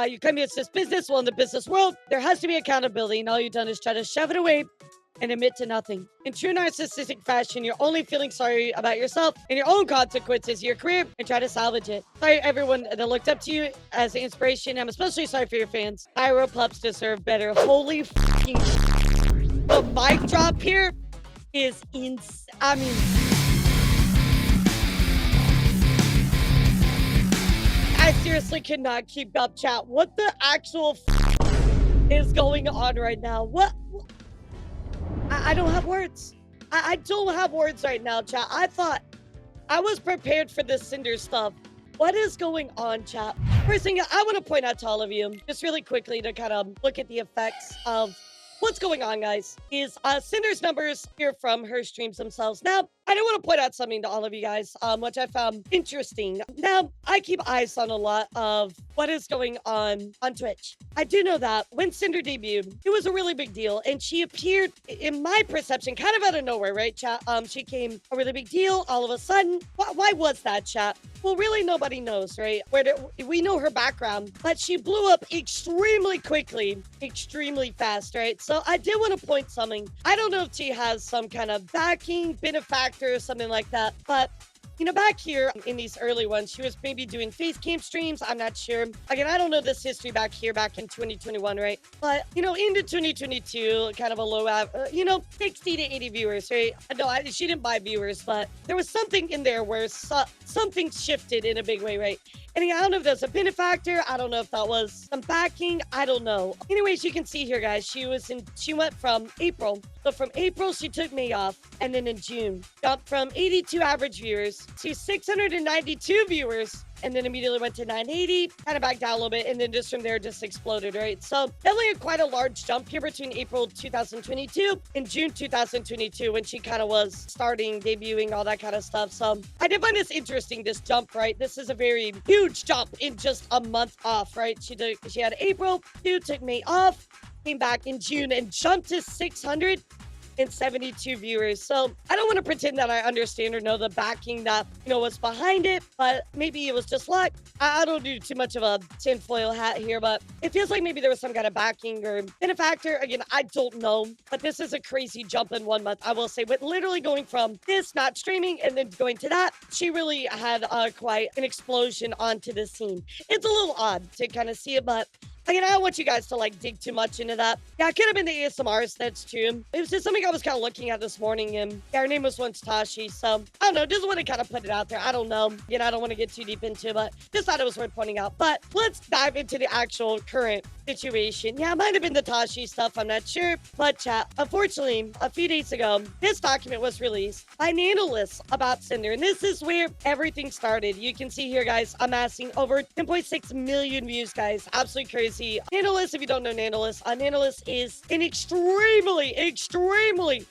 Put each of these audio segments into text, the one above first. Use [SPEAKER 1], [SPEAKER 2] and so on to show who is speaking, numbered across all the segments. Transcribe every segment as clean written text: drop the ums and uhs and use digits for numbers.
[SPEAKER 1] You claim it's this business. Well, in the business world, there has to be accountability, and all you've done is try to shove it away and admit to nothing. In true narcissistic fashion, you're only feeling sorry about yourself and your own consequences, your career, and try to salvage it. Sorry, everyone that looked up to you as an inspiration. I'm especially sorry for your fans. Pups deserve better. Holy fucking shit. The mic drop here is insane. I mean, I seriously cannot keep up, chat. What the actual is going on right now? What? I don't have words. I don't have words right now, chat. I thought I was prepared for this Cinder stuff. What is going on, chat? First thing I want to point out to all of you, just really quickly to kind of look at the effects of what's going on, guys, is Cinder's numbers here from her streams themselves. Now, I do want to point out something to all of you guys, which I found interesting. Now, I keep eyes on a lot of what is going on Twitch. I do know that when Cinder debuted, it was a really big deal, and she appeared, in my perception, kind of out of nowhere, right, chat? She came a really big deal all of a sudden. Why was that, chat? Well, really, nobody knows, right? We know her background, but she blew up extremely quickly, extremely fast, right? So I did want to point something. I don't know if she has some kind of backing, benefactor, or something like that, but you know, back here in these early ones, she was maybe doing face cam streams. I'm not sure. Again, I don't know this history back here, back in 2021, right? But, you know, into 2022, kind of a low, 60 to 80 viewers, right? No, she didn't buy viewers, but there was something in there where something shifted in a big way, right? And I don't know if that's a benefactor. I don't know if that was some backing. I don't know. Anyways, you can see here, guys, she went from April. So from April, she took May off. And then in June, jumped from 82 average viewers to 692 viewers. And then immediately went to 980, kind of backed down a little bit, and then just from there just exploded, right? So definitely quite a large jump here between April 2022 and June 2022 when she kind of was starting, debuting, all that kind of stuff. So I did find this interesting, this jump, right? This is a very huge jump in just a month off, right? She had April, took May off, came back in June and jumped to 672 viewers. So I don't want to pretend that I understand or know the backing that, what's behind it, but maybe it was just luck. I don't do too much of a tinfoil hat here, but it feels like maybe there was some kind of backing or benefactor. Again, I don't know, but this is a crazy jump in 1 month. I will say, with literally going from this, not streaming, and then going to that, she really had quite an explosion onto the scene. It's a little odd to kind of see it, but again, I don't want you guys to dig too much into that. Yeah, it could have been the ASMRs, that's true. It was just something I was kind of looking at this morning, and yeah, her name was once Tashi, so I don't know, just want to kind of put it out there. I don't know. Again, I don't want to get too deep into it, but just thought it was worth pointing out. But let's dive into the actual current situation. Yeah, it might have been the Tashi stuff, I'm not sure. But chat, unfortunately, a few days ago, this document was released by Nanoless about Cinder, and this is where everything started. You can see here, guys, amassing over 10.6 million views, guys. Absolutely crazy. Nanoless, if you don't know Nanoless, Nanoless is an extremely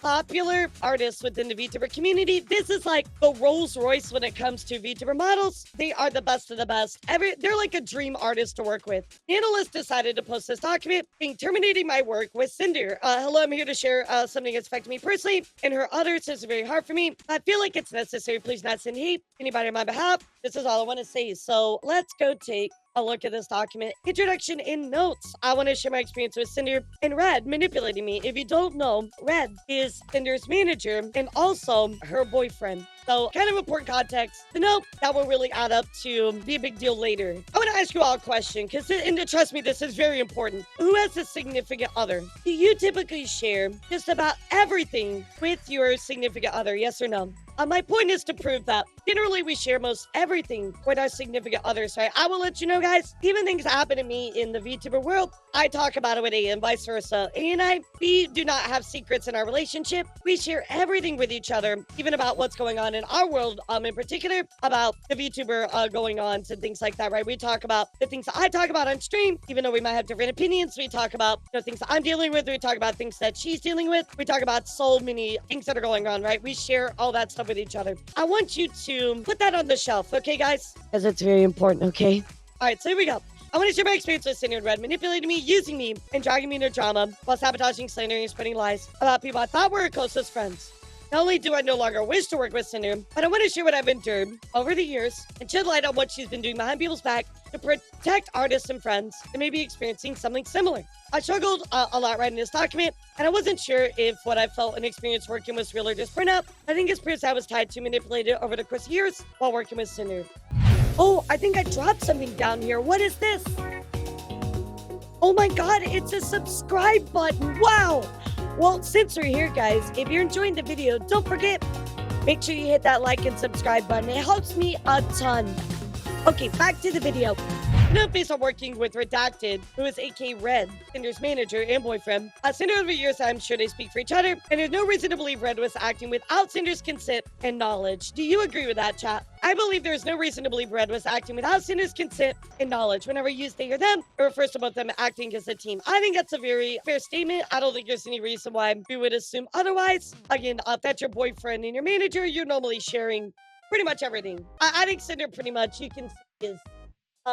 [SPEAKER 1] popular artist within the Vtuber community. This is like the Rolls Royce when it comes to Vtuber models. They are the best of the best. They're like a dream artist to work with. Nanoless decided to post this document being terminating my work with Cinder. Hello, I'm here to share something that's affected me personally and her others. It's very hard for me. I feel like it's necessary. Please not send hate anybody on my behalf. This is all I want to say. So let's go take a look at this document. Introduction and notes. I want to share my experience with Cinder and Red manipulating me. If you don't know, Red is Cinder's manager and also her boyfriend. So kind of important context to know that will really add up to be a big deal later. I want to ask you all a question because, and trust me, this is very important. Who has a significant other? Do you typically share just about everything with your significant other? Yes or no? My point is to prove that generally we share most everything with our significant others, right? I will let you know, guys, even things that happen to me in the VTuber world, I talk about it with A and vice versa. A and I, we do not have secrets in our relationship. We share everything with each other, even about what's going on in our world, in particular, about the VTuber going on and things like that, right? We talk about the things that I talk about on stream, even though we might have different opinions. We talk about things that I'm dealing with. We talk about things that she's dealing with. We talk about so many things that are going on, right? We share all that stuff with each other. I want you to put that on the shelf, okay, guys? Because it's very important, okay? All right, so here we go. I want to share my experience with Cinder and Red manipulating me, using me, and dragging me into drama while sabotaging, slandering, and spreading lies about people I thought were closest friends. Not only do I no longer wish to work with Cinder, but I want to share what I've endured over the years and shed light on what she's been doing behind people's back to protect artists and friends that may be experiencing something similar. I struggled a lot writing this document, and I wasn't sure if what I felt and experienced working was real or just burnout. I think it's proof I was tied to manipulated over the course of years while working with Cinder. Oh, I think I dropped something down here. What is this? Oh my god, it's a subscribe button. Wow. Well, since we're here, guys, if you're enjoying the video, don't forget, make sure you hit that like and subscribe button. It helps me a ton. Okay, back to the video. Based on working with Redacted, who is aka Red, Cinder's manager and boyfriend. Cinder over years, I'm sure they speak for each other, and there's no reason to believe Red was acting without Cinder's consent and knowledge. Do you agree with that, chat? I believe there's no reason to believe Red was acting without Cinder's consent and knowledge. Whenever you use they or them, it refers to both them acting as a team. I think that's a very fair statement. I don't think there's any reason why we would assume otherwise. Again, if that's your boyfriend and your manager, you're normally sharing pretty much everything. I think Cinder pretty much, you can see is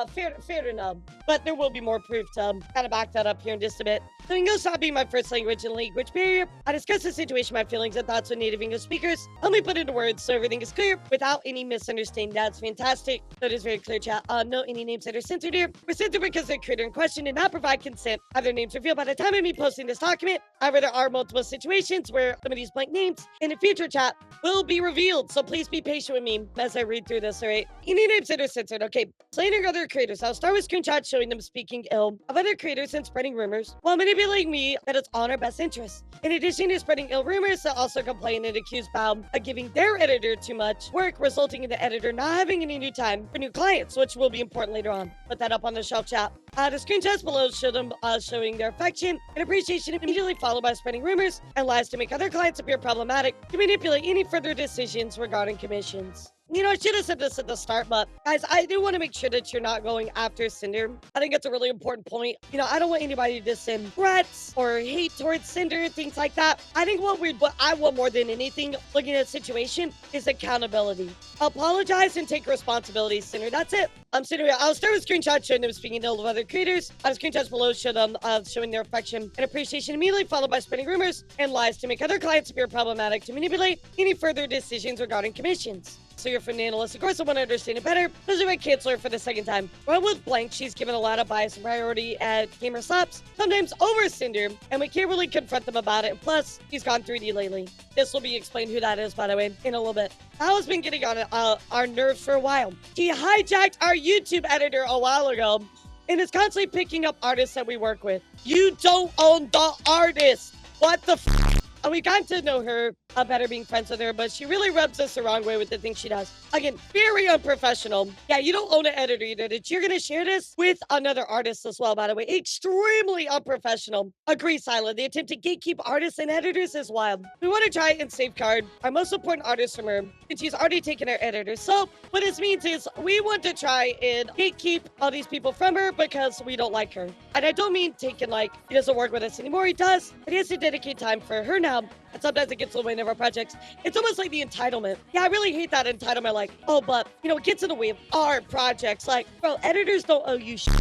[SPEAKER 1] fair to know, but there will be more proof to kind of back that up here in just a bit. So English not being my first language and language barrier, I discuss the situation, my feelings, and thoughts with native English speakers. Help me put into words so everything is clear without any misunderstanding. That's fantastic. So it is very clear, chat. No any names that are censored here. We're censored because the creator in question did not provide consent. Have their names revealed by the time of me posting this document. However, there are multiple situations where some of these blank names in the future, chat, will be revealed. So please be patient with me as I read through this, all right? Any names that are censored, okay. Slandering other creators. I'll start with screenshots showing them speaking ill of other creators and spreading rumors while manipulating me that it's on our best interest. In addition to spreading ill rumors, they'll also complain and accuse Bao of giving their editor too much work, resulting in the editor not having any new time for new clients, which will be important later on. Put that up on the shelf, chat. The screenshots below show them showing their affection and appreciation, immediately followed by spreading rumors and lies to make other clients appear problematic to manipulate any further decisions regarding commissions. You know, I should have said this at the start, but guys, I do want to make sure that you're not going after Cinder. I think that's a really important point. You know, I don't want anybody to send threats or hate towards Cinder, things like that. I think what I want more than anything, looking at the situation, is accountability. Apologize and take responsibility, Cinder. That's it. Cinder, I'll start with screenshots showing them speaking ill of other creators. Screenshots below show them showing their affection and appreciation, immediately followed by spreading rumors and lies to make other clients appear problematic to manipulate any further decisions regarding commissions. So you're from Nanoless. Of course, I want to understand it better. This is my canceler for the second time. Well, with Blank, she's given a lot of bias and priority at Gamersupps, sometimes over Cinder, and we can't really confront them about it. And plus, he's gone 3D lately. This will be explained who that is, by the way, in a little bit. Bao has been getting on our nerves for a while. He hijacked our YouTube editor a while ago and is constantly picking up artists that we work with. You don't own the artist. What the f? And we got to know her better being friends with her, but she really rubs us the wrong way with the things she does. Again, very unprofessional. Yeah, you don't own an editor either. That you're going to share this with another artist as well, by the way. Extremely unprofessional. Agree, Silent. The attempt to gatekeep artists and editors is wild. We want to try and safeguard our most important artists from her, and she's already taken our editor. So what this means is we want to try and gatekeep all these people from her because we don't like her. And I don't mean taking like, he doesn't work with us anymore. He does, but he has to dedicate time for her now. And sometimes it gets in the way of our projects. It's almost like the entitlement. Yeah, I really hate that entitlement. Like, oh, but, you know, it gets in the way of our projects. Like, bro, editors don't owe you shit.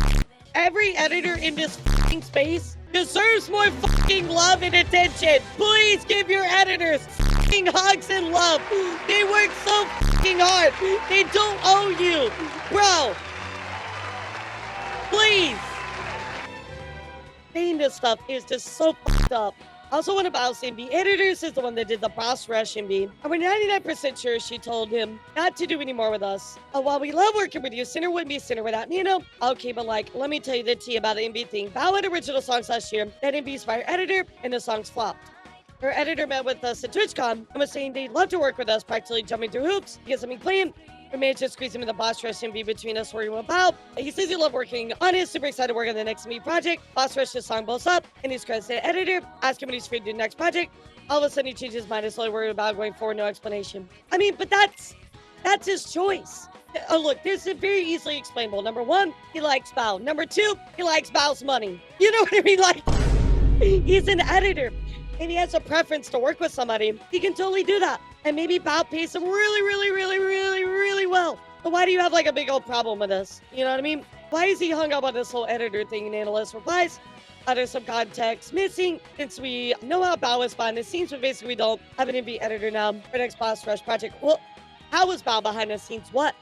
[SPEAKER 1] Every editor in this fucking space deserves more fucking love and attention. Please give your editors fucking hugs and love. They work so fucking hard. They don't owe you. Bro. Please. Saying this stuff is just so fucked up. I also want to bounce MB. Editors is the one that did the boss rush MB. And we're 99% sure she told him not to do any more with us. While we love working with you, Cinder wouldn't be Cinder without Nino. Okay, but like, let me tell you the tea about the MB thing. Bao had original songs last year that MB's by her editor, and the songs flopped. Her editor met with us at TwitchCon and was saying they'd love to work with us, practically jumping through hoops to get something planned. We managed to squeeze him in the boss rush MV between us where he went about. He says he loved working on it, super excited to work on the next MV project. Boss rush his song blows up, and he's credited to editor. Ask him when he's free to do the next project. All of a sudden he changes his mind and slowly worried about going forward, no explanation. I mean, but that's his choice. Oh, look, this is very easily explainable. Number one, he likes Bao. Number two, he likes Bao's money. You know what I mean? Like, he's an editor, and he has a preference to work with somebody. He can totally do that. And maybe Bao pays him really well. So why do you have like a big old problem with this? You know what I mean? Why is he hung up on this whole editor thing? And Nanoless replies, there's some context missing since we know how Bao is behind the scenes, but basically we don't have an MV editor now for next boss rush project. Well, how was Bao behind the scenes? What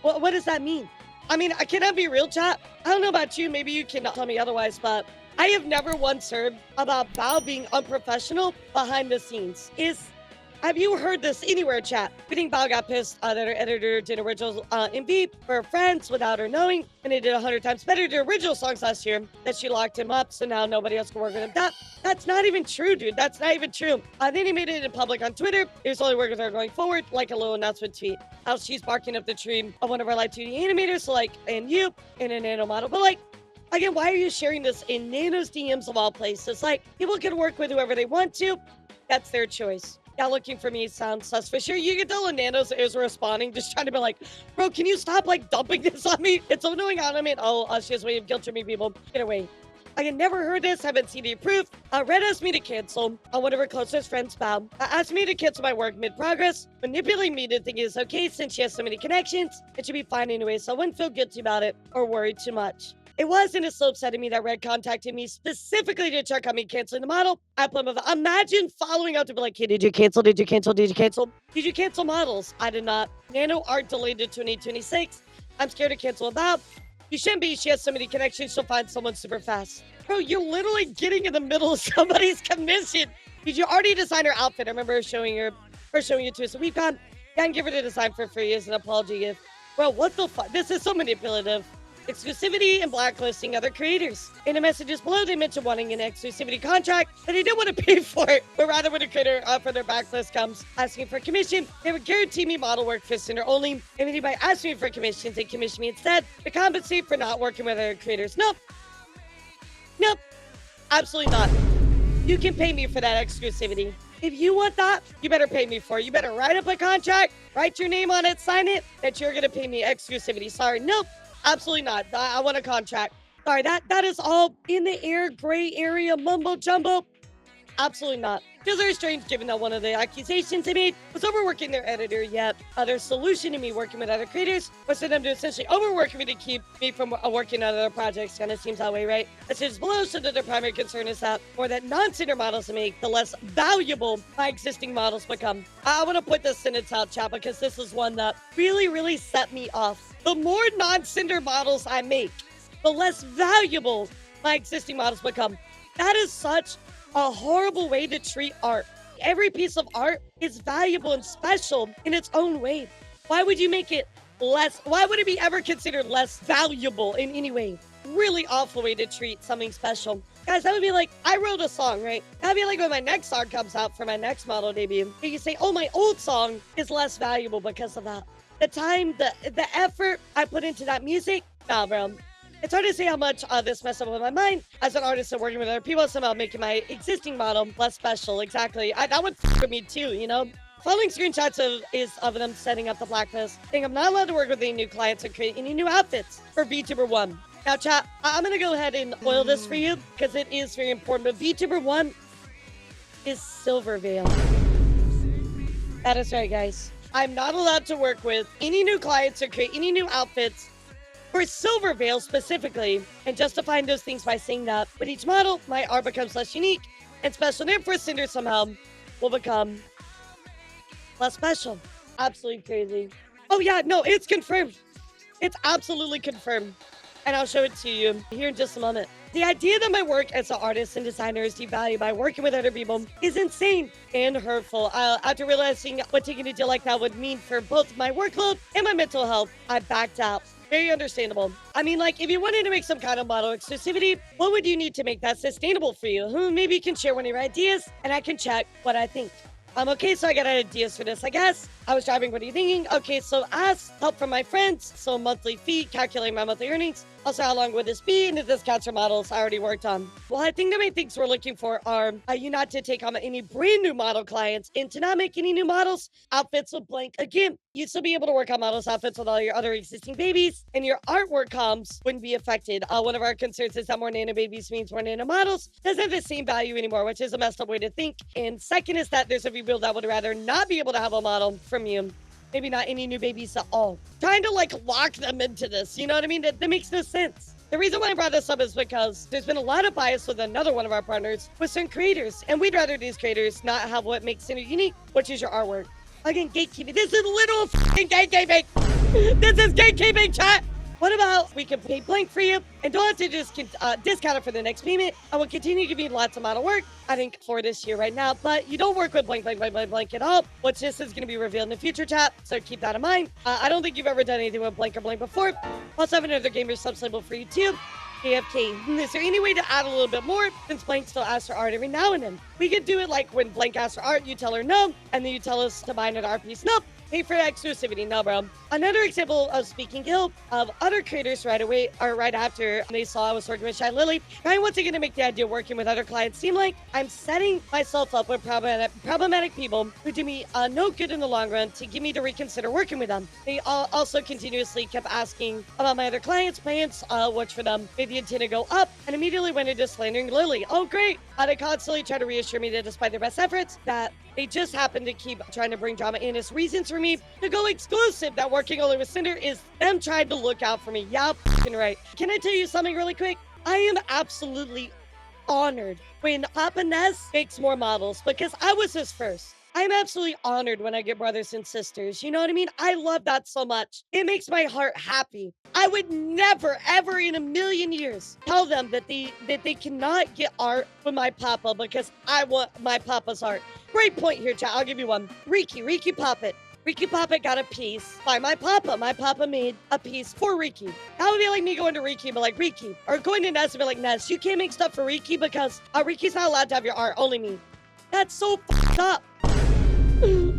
[SPEAKER 1] does that mean? I mean, I cannot be real, chat. I don't know about you. Maybe you can tell me otherwise, but I have never once heard about Val being unprofessional behind the scenes. Have you heard this anywhere, chat? I think Val got pissed that her editor did originals in V for friends without her knowing, and they did 100 times better to original songs last year, that she locked him up, so now nobody else can work with him. That's not even true, dude. That's not even true. Then he made it in public on Twitter. He was only working with her going forward, like a little announcement tweet. How she's barking up the tree of one of our live 2D animators, so like, and you, in a nano model. But like, again, why are you sharing this in Nano's DMs of all places? Like, people can work with whoever they want to. That's their choice. Yeah, looking for me sounds sus for sure. You can tell when Nanos is responding, just trying to be like, bro, can you stop like dumping this on me? It's annoying on him. She has a way of guilt tripping people. Get away. I had never heard this, haven't seen any proof. Red asked me to cancel on one of her closest friends, Bob. Asked me to cancel my work mid-progress, manipulating me to think it's okay since she has so many connections. It should be fine anyway, so I wouldn't feel guilty about it or worried too much. It wasn't a slope setting me that Red contacted me specifically to check on me canceling the model. Imagine following up to be like, hey, did you cancel? Did you cancel? Did you cancel? Did you cancel models? I did not. Nano art delayed to 2026. I'm scared to cancel about. You shouldn't be. She has so many connections. She'll find someone super fast. Bro, you're literally getting in the middle of somebody's commission. Did you already design her outfit? I remember showing you to us. So we've gone, yeah, and give her the design for free as an apology gift. Bro, what the fuck? This is so manipulative. Exclusivity and blacklisting other creators. In the messages below, they mentioned wanting an exclusivity contract, but they didn't want to pay for it, but rather when a creator for their backlist comes asking for a commission, they would guarantee me model work for Cinder only, and if anybody asks me for commissions, they commission me instead to compensate for not working with other creators. Nope. Nope. Absolutely not. You can pay me for that exclusivity. If you want that, you better pay me for it. You better write up a contract, write your name on it, sign it, that you're going to pay me exclusivity. Sorry. Nope. Absolutely not. I want a contract. Sorry, that is all in the air, gray area, mumbo jumbo. Absolutely not. Feels very strange given that one of the accusations they made was overworking their editor, yet their solution to me working with other creators was for them to essentially overwork me to keep me from working on other projects. Kind of seems that way, right? It is below, so that their primary concern is that more that non-Cinder models to make, the less valuable my existing models become. I want to put this sentence out, chat, because this is one that really, really set me off. The more non-Cinder models I make, the less valuable my existing models become. That is such a horrible way to treat art. Every piece of art is valuable and special in its own way. Why would you make it less? Why would it be ever considered less valuable in any way? Really awful way to treat something special. Guys, that would be like, I wrote a song, right? That'd be like when my next song comes out for my next model debut. You say, oh, my old song is less valuable because of that. The time, the effort I put into that music, nah, bro. It's hard to say how much this messed up with my mind as an artist and working with other people, somehow making my existing model less special. Exactly. That would f with me too, you know? Following screenshots of them setting up the blacklist, saying I'm not allowed to work with any new clients or create any new outfits for Vtuber 1. Now, chat, I'm going to go ahead and oil this for you because it is very important. But Vtuber 1 is Silver Veil. That is right, guys. I'm not allowed to work with any new clients or create any new outfits for Silver Veil specifically, and justifying those things by saying that with each model, my art becomes less unique and special. Therefore, Cinder somehow will become less special. Absolutely crazy. Oh yeah, no, it's confirmed. It's absolutely confirmed. And I'll show it to you here in just a moment. The idea that my work as an artist and designer is devalued by working with other people is insane and hurtful. After realizing what taking a deal like that would mean for both my workload and my mental health, I backed out. Very understandable. I mean, like, if you wanted to make some kind of model exclusivity, what would you need to make that sustainable for you? Maybe you can share one of your ideas, and I can check what I think. Okay, so I got ideas for this, I guess. I was driving, what are you thinking? Okay, so ask help from my friends. So monthly fee, calculating my monthly earnings. Also, how long would this be? And the discounts for models I already worked on. Well, I think the main things we're looking for are you not to take on any brand new model clients and to not make any new models outfits with blank. Again, you'd still be able to work on models outfits with all your other existing babies, and your artwork comms wouldn't be affected. One of our concerns is that more nano babies means more nano models doesn't have the same value anymore, which is a messed up way to think. And second is that there's a few people that would rather not be able to have a model from you. Maybe not any new babies at all. Trying to like lock them into this, you know what I mean? That makes no sense. The reason why I brought this up is because there's been a lot of bias with another one of our partners with certain creators, and we'd rather these creators not have what makes Cinder unique, which is your artwork. Again, gatekeeping. This is literal f***ing gatekeeping. This is gatekeeping, chat. What about we can pay blank for you and don't have to just discount it for the next payment. I will continue to give you lots amount of work, I think, for this year right now, but you don't work with blank at all, which this is going to be revealed in the future, chat, so keep that in mind. I don't think you've ever done anything with blank or blank before. Also have another Gamersupps label for you too. AFK. Is there any way to add a little bit more since Blank still asks for art every now and then? We could do it like when Blank asks for art, you tell her no, and then you tell us to buy another art piece. Nope. Pay for exclusivity. No, bro. Another example of speaking ill of other creators right away or right after they saw I was working with Shylily. Trying once again to make the idea of working with other clients seem like I'm setting myself up with problematic people who do me no good in the long run to get me to reconsider working with them. They also continuously kept asking about my other clients' plans, which for them made the antenna go up, and immediately went into slandering Lily. Oh, great. They constantly try to reassure me that despite their best efforts, that they just happen to keep trying to bring drama in as reasons for me to go exclusive, that working only with Cinder is them trying to look out for me. Yeah, f***ing right. Can I tell you something really quick? I am absolutely honored when Papa Ness makes more models because I was his first. I'm absolutely honored when I get brothers and sisters. You know what I mean? I love that so much. It makes my heart happy. I would never, ever in a million years tell them that they cannot get art with my papa because I want my papa's art. Great point here, chat. I'll give you one. Riki Poppet. Riki Poppet got a piece by my papa. My papa made a piece for Riki. That would be like me going to Riki and be like, Riki. Or going to Ness and be like, Ness, you can't make stuff for Riki because Riki's not allowed to have your art, only me. That's so f***ed up.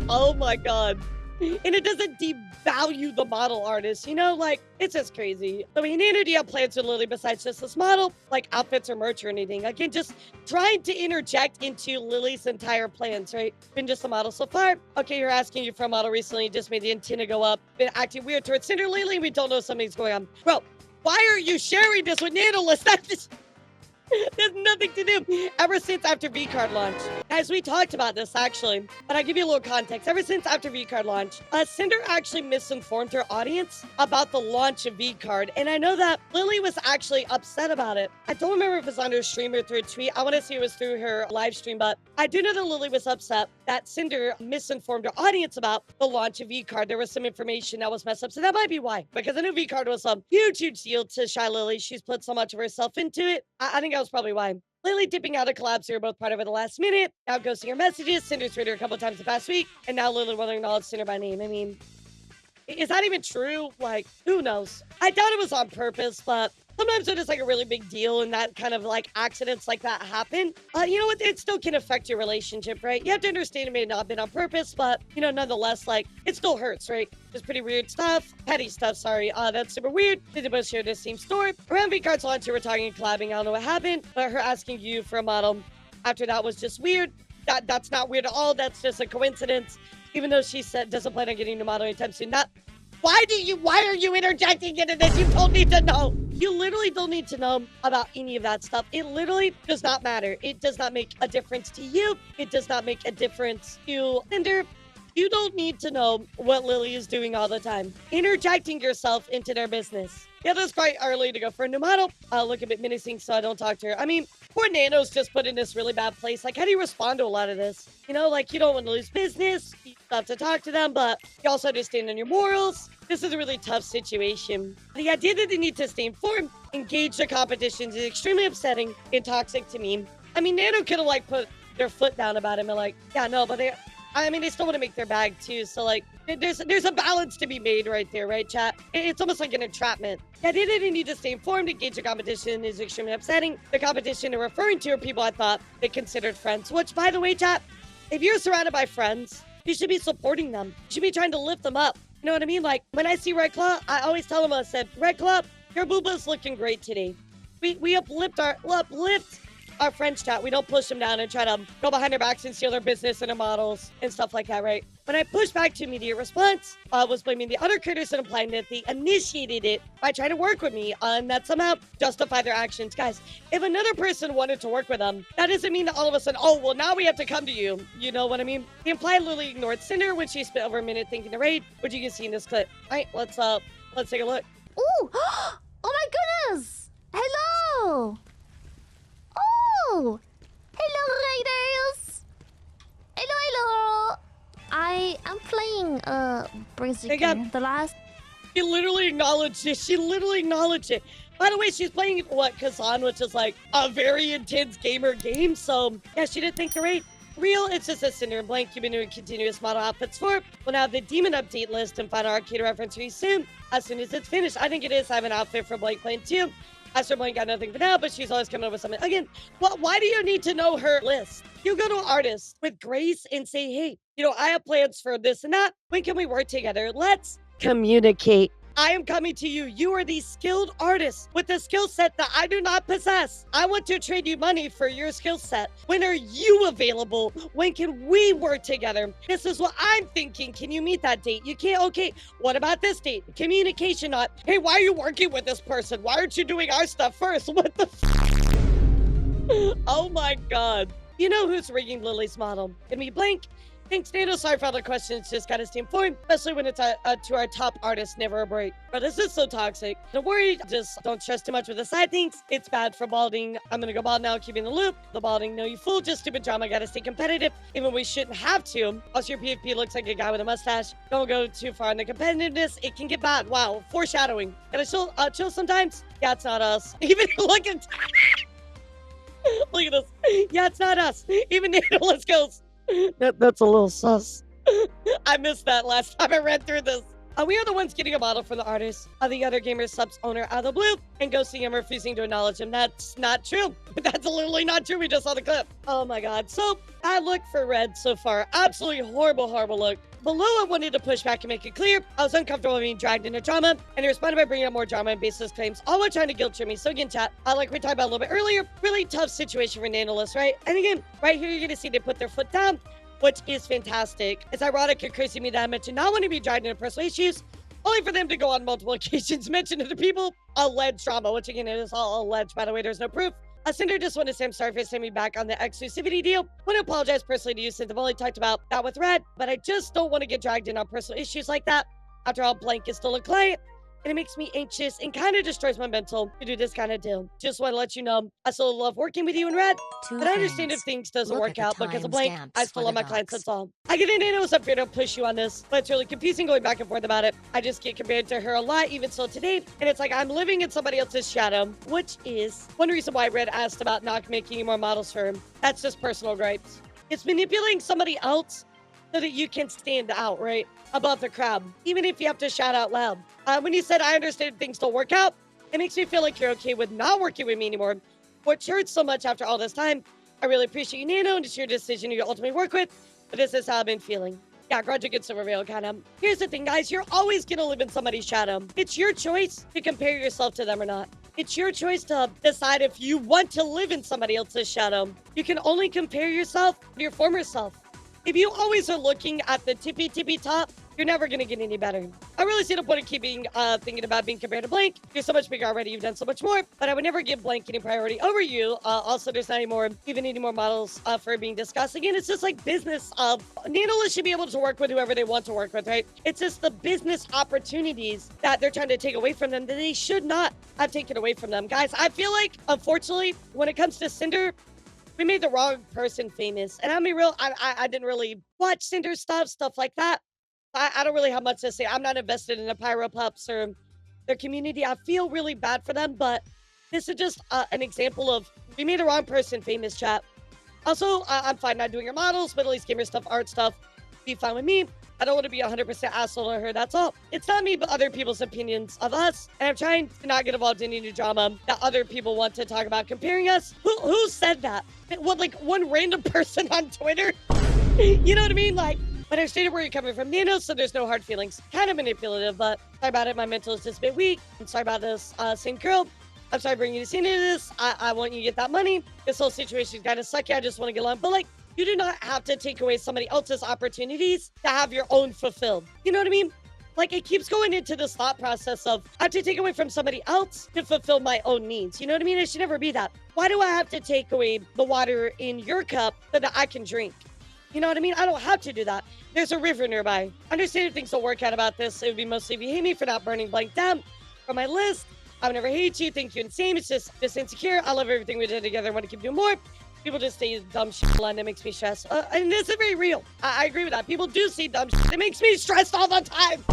[SPEAKER 1] Oh my god. And it doesn't devalue the model artist, you know? Like, it's just crazy. I mean, Nano, do you have plans with Lily besides just this model? Like outfits or merch or anything? Again, just trying to interject into Lily's entire plans, right? Been just a model so far. Okay, you're asking you for a model recently, just made the antenna go up. Been acting weird towards Cinder lately, we don't know something's going on. Bro, why are you sharing this with Nanoless? That's just... There's nothing to do. Ever since after V-Card launch. Guys, we talked about this actually, but I'll give you a little context. Ever since after V-Card launch, Cinder actually misinformed her audience about the launch of V-Card. And I know that Lily was actually upset about it. I don't remember if it was on her stream or through a tweet. I want to say it was through her live stream, but I do know that Lily was upset that Cinder misinformed her audience about the launch of V-Card. There was some information that was messed up. So that might be why. Because I know V-Card was a huge deal to Shylily. She's put so much of herself into it. I think that was probably why. Lily dipping out of collabs here, both part of it the last minute. Now ghosting her messages. Cinder's read her a couple times the past week. And now Lily won't acknowledge Cinder by name. I mean, is that even true? Like, who knows? I doubt it was on purpose, but sometimes it is like a really big deal and that kind of like accidents like that happen. You know what? It still can affect your relationship, right? You have to understand it may not have been on purpose, but you know, nonetheless, like it still hurts, right? Just pretty weird stuff. Petty stuff, sorry. That's super weird. Did both share the same story. Around V-Card's launch, you were talking and collabing. I don't know what happened, but her asking you for a model after that was just weird. That's not weird at all. That's just a coincidence. Even though she said doesn't plan on getting a model anytime soon. Why are you interjecting into this? You don't need to know. You literally don't need to know about any of that stuff. It literally does not matter. It does not make a difference to you. It does not make a difference to Cinder. You don't need to know what Lily is doing all the time. Interjecting yourself into their business. Yeah, that's quite early to go for a new model. Look a bit menacing, so I don't talk to her. I mean, poor Nano's just put in this really bad place. Like, how do you respond to a lot of this? You know, like, you don't want to lose business. You have to talk to them, but you also understand on your morals. This is a really tough situation. The idea that they need to stay informed, engage the competitions is extremely upsetting and toxic to me. I mean, Nano could have, like, put their foot down about it and like, yeah, no, but they still want to make their bag, too. So, like, there's a balance to be made right there, right, chat? It's almost like an entrapment. Yeah, they didn't need to stay informed. Engage the competition is extremely upsetting. The competition they're referring to are people I thought they considered friends, which, by the way, chat, if you're surrounded by friends, you should be supporting them. You should be trying to lift them up. You know what I mean? Like, when I see Red Claw, I always tell them, I said, Red Claw, your booba's looking great today. We uplift our friends, chat. We don't push them down and try to go behind their backs and steal their business and their models and stuff like that, right? When I pushed back to immediate response, was blaming the other creators and implying that they initiated it by trying to work with me and that somehow justify their actions. Guys, if another person wanted to work with them, that doesn't mean that all of a sudden, oh, well, now we have to come to you. You know what I mean? The implied Lily ignored Cinder when she spent over a minute thinking to raid, which you can see in this clip. All right, let's take a look.
[SPEAKER 2] Ooh! Oh my goodness! Hello! Oh! Hello, raiders! Hello! I am playing basically the last
[SPEAKER 1] She literally acknowledged it. She literally acknowledged it. By the way, she's playing what, Kazan, which is like a very intense gamer game. So yeah, she did think the rate. Real, it's just a Cinder and Blank. You've been doing continuous model outfits for. We'll have the demon update list and final arcade reference very soon. As soon as it's finished, I think it is. I have an outfit for Blank playing too. As for Blank, got nothing for now, but she's always coming up with something. Again, why do you need to know her list? You go to an artist with grace and say, hey, you know, I have plans for this and that. When can we work together? Let's communicate. I am coming to you. You are the skilled artist with a skill set that I do not possess. I want to trade you money for your skill set. When are you available? When can we work together? This is what I'm thinking. Can you meet that date? You can't. Okay. What about this date? Communication not. Hey, why are you working with this person? Why aren't you doing our stuff first? What the Oh my God. You know who's rigging Lily's model? Gonna be Blank. Thanks, Nano. Sorry for all the questions. Just gotta stay informed, especially when it's to our top artist, never a break. But this is so toxic. Don't worry. Just don't stress too much with the side things. It's bad for balding. I'm gonna go bald now, keep in the loop. The balding, no, you fool. Just stupid drama. Gotta stay competitive, even when we shouldn't have to. Also, your PFP looks like a guy with a mustache. Don't go too far in the competitiveness. It can get bad. Wow, foreshadowing. Gotta chill sometimes. Yeah, it's not us. Even look at look at this. Yeah, it's not us. Even Nanoless goes. That's a little sus. I missed that last time I read through this. We are the ones getting a model from the artist. The other Gamersupps owner out of the blue and ghosting him, refusing to acknowledge him. That's not true. That's literally not true. We just saw the clip. Oh my God. So I look for red so far. Absolutely horrible look. Below, I wanted to push back and make it clear I was uncomfortable being dragged into drama, and he responded by bringing up more drama and baseless claims, all while trying to guilt trip me. So again, chat, like we talked about a little bit earlier, really tough situation for Nanoless, right? And again, right here, you're going to see they put their foot down, which is fantastic. It's ironic and crazy to me that I mentioned not wanting to be dragged into personal issues, only for them to go on multiple occasions mention to the people alleged drama, which again, it is all alleged, by the way, there's no proof. Cinder just wanted to say I'm sorry for sending me back on the exclusivity deal. Want to apologize personally to you since I've only talked about that with Red, but I just don't want to get dragged in on personal issues like that. After all, Blank is still a client, and it makes me anxious and kind of destroys my mental to do this kind of deal. Just want to let you know I still love working with you and Red, but I understand if things doesn't work out because of Blank. I still love my clients, that's all. I get into it up here to push you on this, but it's really confusing going back and forth about it. I just get compared to her a lot, even still today, and it's like I'm living in somebody else's shadow, which is one reason why Red asked about not making any more models for him. That's just personal gripes. It's manipulating somebody else so that you can stand out, right? Above the crowd, even if you have to shout out loud. When you said, I understand things don't work out, it makes me feel like you're okay with not working with me anymore, which hurts so much after all this time. I really appreciate you, Nano, and it's your decision you ultimately work with, but this is how I've been feeling. Yeah, grudge against the reveal, kind of. Here's the thing, guys. You're always going to live in somebody's shadow. It's your choice to compare yourself to them or not. It's your choice to decide if you want to live in somebody else's shadow. You can only compare yourself to your former self. If you always are looking at the tippy top, you're never going to get any better. I really see the point of keeping thinking about being compared to Blank. You're so much bigger already. You've done so much more, but I would never give Blank any priority over you. Also, there's not even any more models for being discussed. Again, it's just like business. Nanoless should be able to work with whoever they want to work with, right? It's just the business opportunities that they're trying to take away from them that they should not have taken away from them. Guys, I feel like, unfortunately, when it comes to Cinder, we made the wrong person famous. And I'll be real, I didn't really watch Cinder stuff like that. I don't really have much to say. I'm not invested in the Pyro Pups or their community. I feel really bad for them, but this is just an example of we made the wrong person famous, chat. Also, I'm fine not doing your models, Middle East gamer stuff, art stuff. Be fine with me. I don't want to be 100% asshole to her. That's all. It's not me, but other people's opinions of us. And I'm trying to not get involved in any drama that other people want to talk about comparing us. Who said that? What, like one random person on Twitter? You know what I mean? Like, but I understand where you're coming from, Nano, so there's no hard feelings. Kind of manipulative, but sorry about it. My mental is just a bit weak. I'm sorry about this, same girl. I'm sorry bringing you to Cinder this. I want you to get that money. This whole situation is kind of sucky. I just want to get along. But like, you do not have to take away somebody else's opportunities to have your own fulfilled. You know what I mean? Like, it keeps going into this thought process of I have to take away from somebody else to fulfill my own needs. You know what I mean? It should never be that. Why do I have to take away the water in your cup so that I can drink? You know what I mean? I don't have to do that. There's a river nearby. Understand if things don't work out about this. It would be mostly if you hate me for not burning Blank down from my list. I would never hate you. Think you're insane. It's just insecure. I love everything we did together. I want to keep doing more. People just say dumb shit and it makes me stressed. And this is very real. I agree with that. People do see dumb shit. It makes me stressed all the time.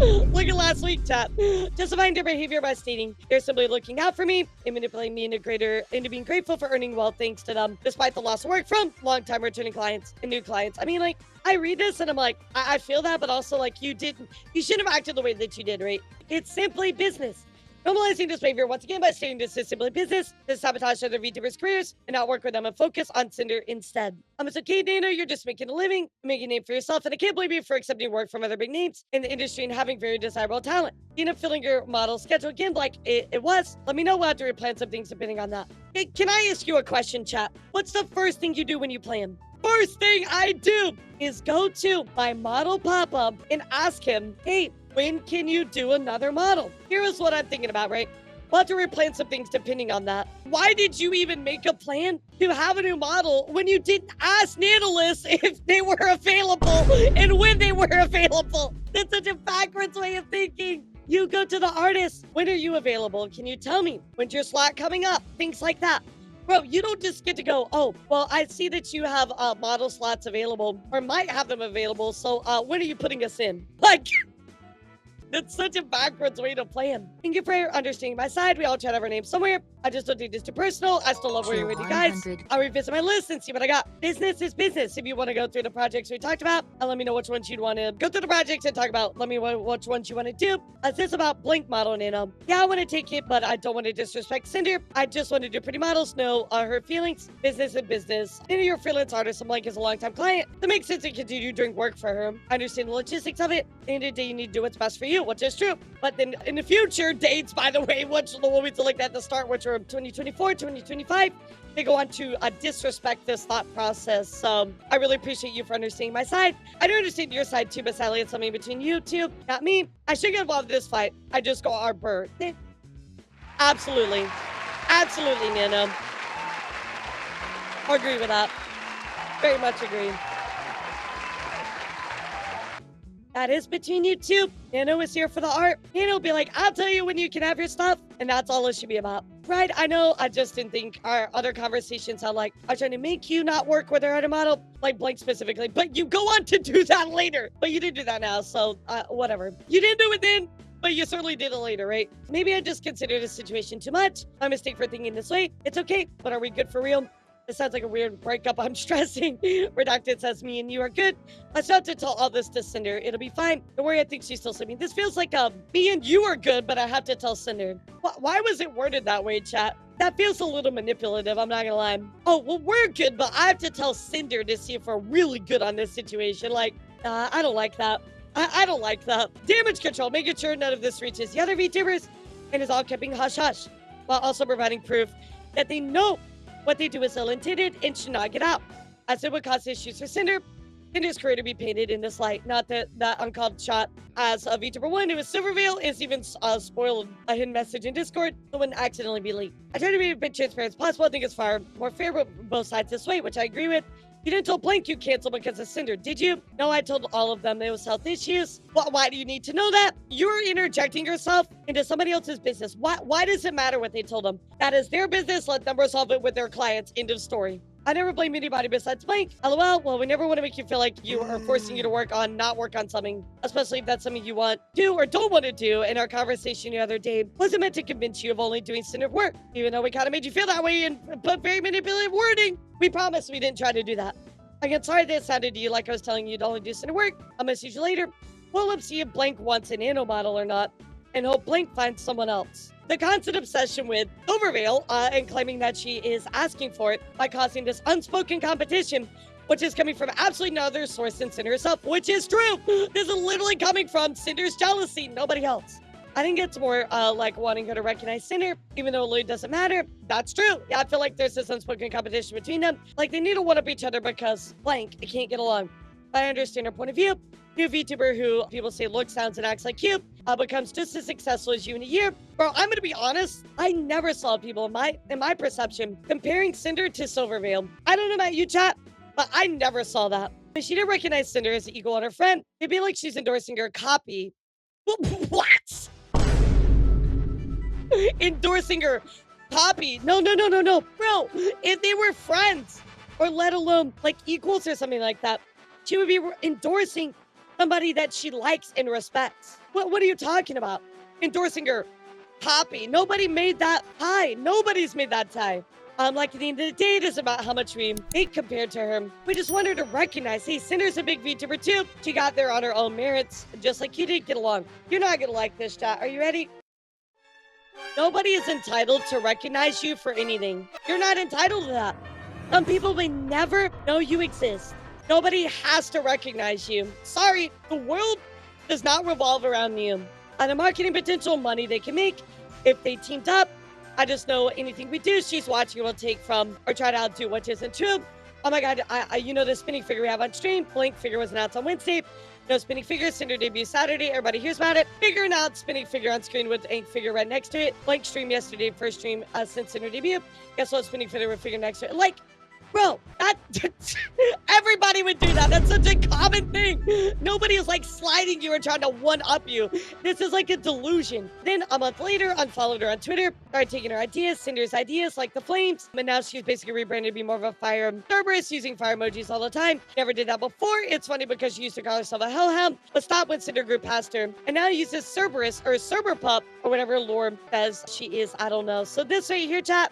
[SPEAKER 1] Look at last week, chat. Justifying their behavior by stating they're simply looking out for me and manipulating me into being grateful for earning wealth thanks to them, despite the loss of work from long-time returning clients and new clients. I mean, like, I read this and I'm like, I feel that, but also like you shouldn't have acted the way that you did, right? It's simply business. Normalizing this behavior once again by stating this is simply business, to sabotage other VTubers' careers, and not work with them and focus on Cinder instead. It's okay, Dana, you're just making a living, making a name for yourself, and I can't blame you for accepting work from other big names in the industry and having very desirable talent. You end up filling your model schedule again like it was. Let me know we'll have to replan some things depending on that. Hey, can I ask you a question, chat? What's the first thing you do when you plan? First thing I do is go to my model pop-up and ask him, hey, when can you do another model? Here's what I'm thinking about, right? We'll have to replan some things depending on that. Why did you even make a plan to have a new model when you didn't ask Nanoless if they were available and when they were available? That's such a backwards way of thinking. You go to the artist. When are you available? Can you tell me? When's your slot coming up? Things like that. Bro, you don't just get to go, oh, well, I see that you have model slots available or might have them available. So when are you putting us in? Like... That's such a backwards way to plan. Thank you for understanding my side. We all try to have our names somewhere. I just don't take this too personal. I still love working with you guys. I'll revisit my list and see what I got. Business is business. If you want to go through the projects we talked about, and let me know which ones you'd want to go through the projects and talk about. Let me know which ones you want to do. Is this about Blink model, Nano? Yeah, I want to take it, but I don't want to disrespect Cinder. I just want to do pretty models. No hurt feelings. Business and business. Nano, you're a freelance artist, and Blink is a longtime client. That makes sense to continue doing work for her. I understand the logistics of it. At the end of the day, you need to do what's best for you, which is true. But then in the future, dates, by the way, which the one we selected at the start, which are 2024, 2025, they go on to disrespect this thought process. So I really appreciate you for understanding my side. I do understand your side too, but sadly it's something between you two, not me. I should get involved in this fight. I just go our bird. Absolutely. Absolutely, Nano. I agree with that. Very much agree. That is between you two. Nano is here for the art. Nano will be like, I'll tell you when you can have your stuff. And that's all it should be about. Right, I know. I just didn't think our other conversations how like, I was trying to make you not work with our other model, like Blake specifically. But you go on to do that later. But you didn't do that now, so whatever. You didn't do it then, but you certainly did it later, right? Maybe I just considered the situation too much. My mistake for thinking this way. It's okay, but are we good for real? It sounds like a weird breakup. I'm stressing. Redacted says me and you are good. I still have to tell all this to Cinder. It'll be fine. Don't worry, I think she's still sleeping. This feels like me and you are good, but I have to tell Cinder. Why was it worded that way, chat? That feels a little manipulative, I'm not gonna lie. Oh, well, we're good, but I have to tell Cinder to see if we're really good on this situation. Like, I don't like that. I don't like that. Damage control, making sure none of this reaches the other VTubers and is all keeping hush-hush, while also providing proof that they know what they do is ill-intended and should not get out, as it would cause issues for Cinder. Cinder's career to be painted in this light. Not that uncalled shot as a VTuber 1 who was Silverveil is even spoiled a hidden message in Discord that wouldn't accidentally be leaked. I try to be a bit transparent as possible. I think it's far more fair with both sides this way, which I agree with. You didn't tell Blank you canceled because of Cinder, did you? No, I told all of them there was health issues. Why do you need to know that? You're interjecting yourself into somebody else's business. Why does it matter what they told them? That is their business. Let them resolve it with their clients. End of story. I never blame anybody besides Blank. LOL. Well, we never want to make you feel like you are forcing you to not work on something, especially if that's something you want to do or don't want to do. And our conversation the other day wasn't meant to convince you of only doing Cinder work, even though we kind of made you feel that way and put very manipulative wording. We promise we didn't try to do that. Again, sorry that it sounded to you like I was telling you to only do Cinder work. I'll message you later. We'll see if Blank wants an nano model or not, and hope Blank finds someone else. The constant obsession with Overveil and claiming that she is asking for it by causing this unspoken competition, which is coming from absolutely no other source than Cinder herself, which is true. This is literally coming from Cinder's jealousy, nobody else. I think it's more like wanting her to recognize Cinder, even though Lloyd doesn't matter. That's true. Yeah, I feel like there's this unspoken competition between them. Like they need to one-up each other because blank, they can't get along. I understand her point of view. New VTuber who people say looks, sounds, and acts like you becomes just as successful as you in a year. Bro, I'm gonna be honest. I never saw people in my perception comparing Cinder to Silverveil. I don't know about you, chat, but I never saw that. If she didn't recognize Cinder as an equal on her friend, it'd be like she's endorsing her copy. What? Endorsing her copy? No. Bro, if they were friends, or let alone like equals or something like that, she would be endorsing somebody that she likes and respects. What are you talking about? Endorsing her copy. Nobody made that tie. Nobody's made that tie. Like at the end of the day, it is about how much we make compared to her. We just want her to recognize, hey, Cinder's a big VTuber too. She got there on her own merits, just like you did. Get along. You're not gonna like this, chat. Are you ready? Nobody is entitled to recognize you for anything. You're not entitled to that. Some people may never know you exist. Nobody has to recognize you. Sorry, the world does not revolve around you. And the marketing potential money they can make if they teamed up. I just know anything we do, she's watching will take from or try to outdo what isn't true. Oh my god, you know the spinning figure we have on stream? Blink figure was announced on Wednesday. No spinning figure, Cinder debut Saturday. Everybody hears about it. Figure announced, spinning figure on screen with ink figure right next to it. Blink stream yesterday, first stream since Cinder debut. Guess what? Spinning figure with figure next to it. Like, bro, that everybody would do that. That's such a common thing. Nobody is like sliding you or trying to one-up you. This is like a delusion. Then a month later, unfollowed her on Twitter, started taking her ideas, Cinder's ideas, like the flames. And now she's basically rebranded to be more of a fire Cerberus, using fire emojis all the time. Never did that before. It's funny because she used to call herself a hellhound, but stopped when Cinder grew past her. And now uses Cerberus or Cerberpup or whatever lore says she is. I don't know. So this right here, chat,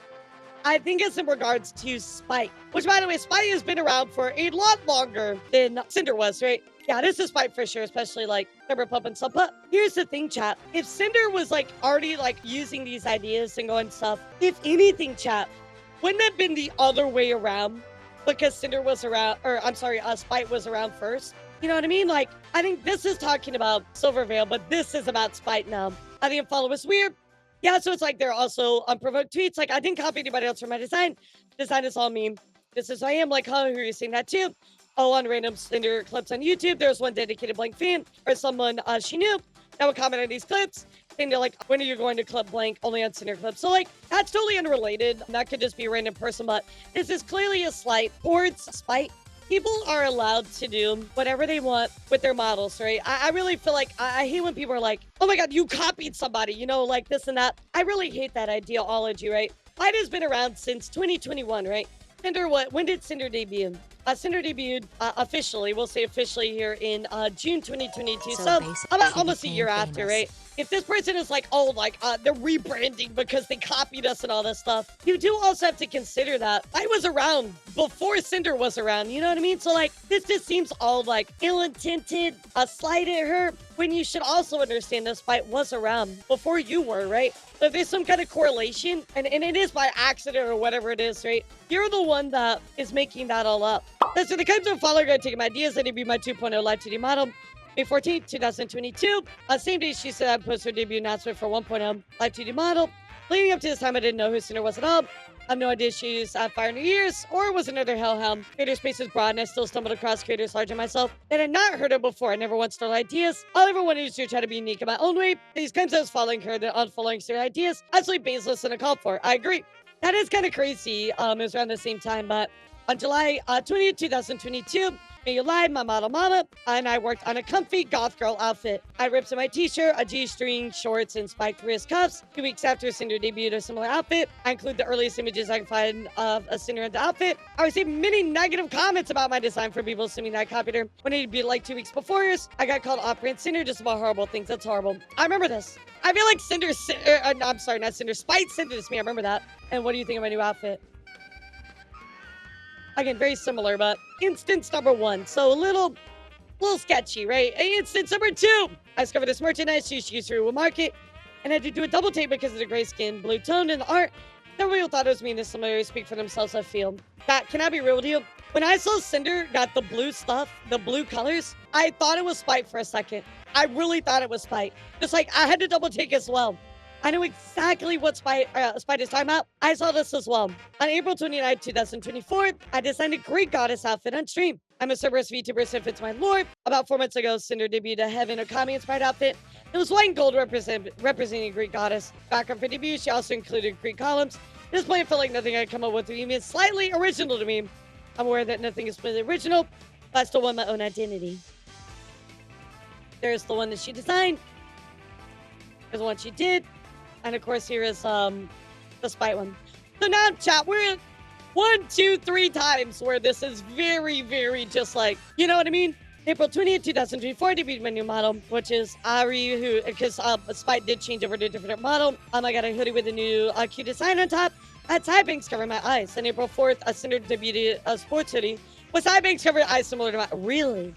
[SPEAKER 1] I think it's in regards to Spite, which, by the way, Spite has been around for a lot longer than Cinder was, right? Yeah, this is Spite for sure, especially like Cerberpup and stuff. But here's the thing, chat. If Cinder was like already like using these ideas and going stuff, if anything, chat, wouldn't it have been the other way around? Because Cinder was around, or I'm sorry, Spite was around first. You know what I mean? Like, I think this is talking about Silverveil, but this is about Spite now. I think follow is weird. Yeah, so it's like they're also unprovoked tweets. Like, I didn't copy anybody else from my design. Design is all me. This is who I am. Like, how are you saying that too? Oh, on random Cinder clips on YouTube, there's one dedicated Blank fan or someone she knew that would comment on these clips. And they're like, when are you going to clip Blank only on Cinder clips? So, like, that's totally unrelated. That could just be a random person, but this is clearly a slight towards Spite. People are allowed to do whatever they want with their models, right? I really feel like, I hate when people are like, oh my god, you copied somebody, you know, like this and that. I really hate that ideology, right? Spite has been around since 2021, right? Cinder, when did Cinder debut? Cinder debuted officially, we'll say officially here in June 2022. So about almost a year after, right? If this person is like, oh, like they're rebranding because they copied us and all this stuff, you do also have to consider that I was around before Cinder was around. You know what I mean? So like, this just seems all like ill-intended, a slight at her, when you should also understand this fight was around before you were, right? So if there's some kind of correlation, and it is by accident or whatever it is, right? You're the one that is making that all up. So the kinds of follower going to take my ideas and be my 2.0 live 2D model. May 14th, 2022. Same day she said I'd post her debut announcement for 1.0 live 2D model. Leading up to this time, I didn't know who Cinder was at all. I have no idea she's Fire New Year's or was another Hellhound. Creator space is broad and I still stumbled across creators larger than myself that had not heard of before. I never once stole ideas. All I ever wanted to try to be unique in my own way. These claims I was following her, the unfollowing her ideas, absolutely baseless and uncalled for. I agree. That is kind of crazy. It was around the same time, but on July 20th, 2022, made live my model mama, and I worked on a comfy goth girl outfit. I ripped in my t-shirt, a G-string, shorts, and spiked wrist cuffs. 2 weeks after Cinder debuted a similar outfit, I include the earliest images I can find of a Cinder in the outfit. I received many negative comments about my design from people assuming that I copied her when it debuted like 2 weeks before hers. I got called off-brand Cinder just about horrible things. That's horrible. I remember this. I feel like Cinder, I'm sorry, not Cinder, Spite sent this to me. I remember that. And what do you think of my new outfit? Again, very similar, but instance number 1. So a little sketchy, right? Instance number 2. I discovered this merchandise she used through a market and had to do a double take because of the gray skin, blue tone, and the art. Nobody thought it was me, and this similarity speak for themselves, I feel. Can I be real with you? When I saw Cinder got the blue stuff, the blue colors, I thought it was Spite for a second. I really thought it was Spite. Just like, I had to double take as well. I know exactly what Spite is talking about. I saw this as well. On April 29, 2024, I designed a Greek goddess outfit on stream. I'm a Cerberus VTuber, so it fits my lore. About 4 months ago, Cinder debuted a Heaven Okami-inspired outfit. It was white and gold representing a Greek goddess. Background for debut, she also included Greek columns. This point felt like nothing I could come up with even slightly original to me. I'm aware that nothing is completely original, but I still want my own identity. There's the one that she designed. There's the one she did. And of course, here is the Spite one. So now, chat, we're at 1, 2, 3 times where this is very, very just like, you know what I mean? April 20th, 2024, debuted my new model, which is Ari, who, because Spite did change over to a different model. I got a hoodie with a new cute design on top. I had side bangs covering my eyes. On April 4th, a Cinder debuted a sports hoodie with side bangs covering eyes similar to my, really?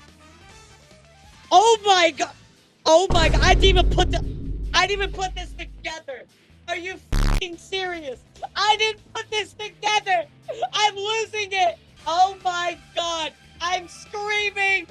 [SPEAKER 1] Oh my god. Oh my god. I didn't even put this together. Are you fucking serious? I didn't put this together. I'm losing it. Oh my god. I'm screaming.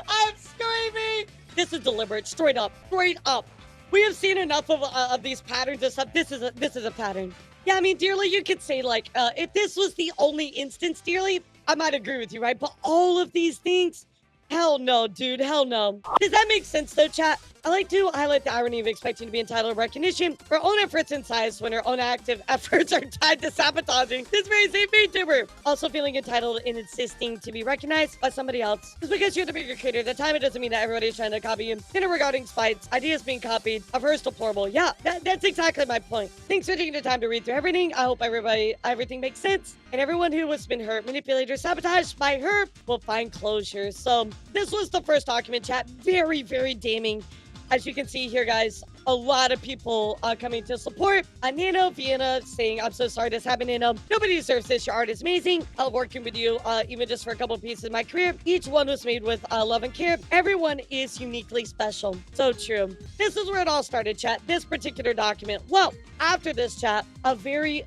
[SPEAKER 1] I'm screaming. This is deliberate. Straight up. Straight up. We have seen enough of these patterns and stuff. This is a pattern. Yeah, I mean, Dearly, you could say, like, if this was the only instance, Dearly, I might agree with you, right? But all of these things, hell no, dude, hell no. Does that make sense, though, chat? I like to highlight the irony of expecting to be entitled to recognition for our own efforts and size when our own active efforts are tied to sabotaging this very same VTuber. Also feeling entitled and insisting to be recognized by somebody else. Just because you're the bigger creator at the time, it doesn't mean that everybody's trying to copy you. Regarding Spites, ideas being copied, I've heard deplorable. Yeah, that's exactly my point. Thanks for taking the time to read through everything. I hope everything makes sense. And everyone who has been hurt, manipulated, or sabotaged by her will find closure. So this was the first document, chat. Very, very damning. As you can see here, guys, a lot of people coming to support. Nano, Vienna saying, I'm so sorry this happened, Nano. Nobody deserves this. Your art is amazing. I love working with you, even just for a couple pieces of my career. Each one was made with love and care. Everyone is uniquely special. So true. This is where it all started, chat. This particular document. Well, after this, chat, a very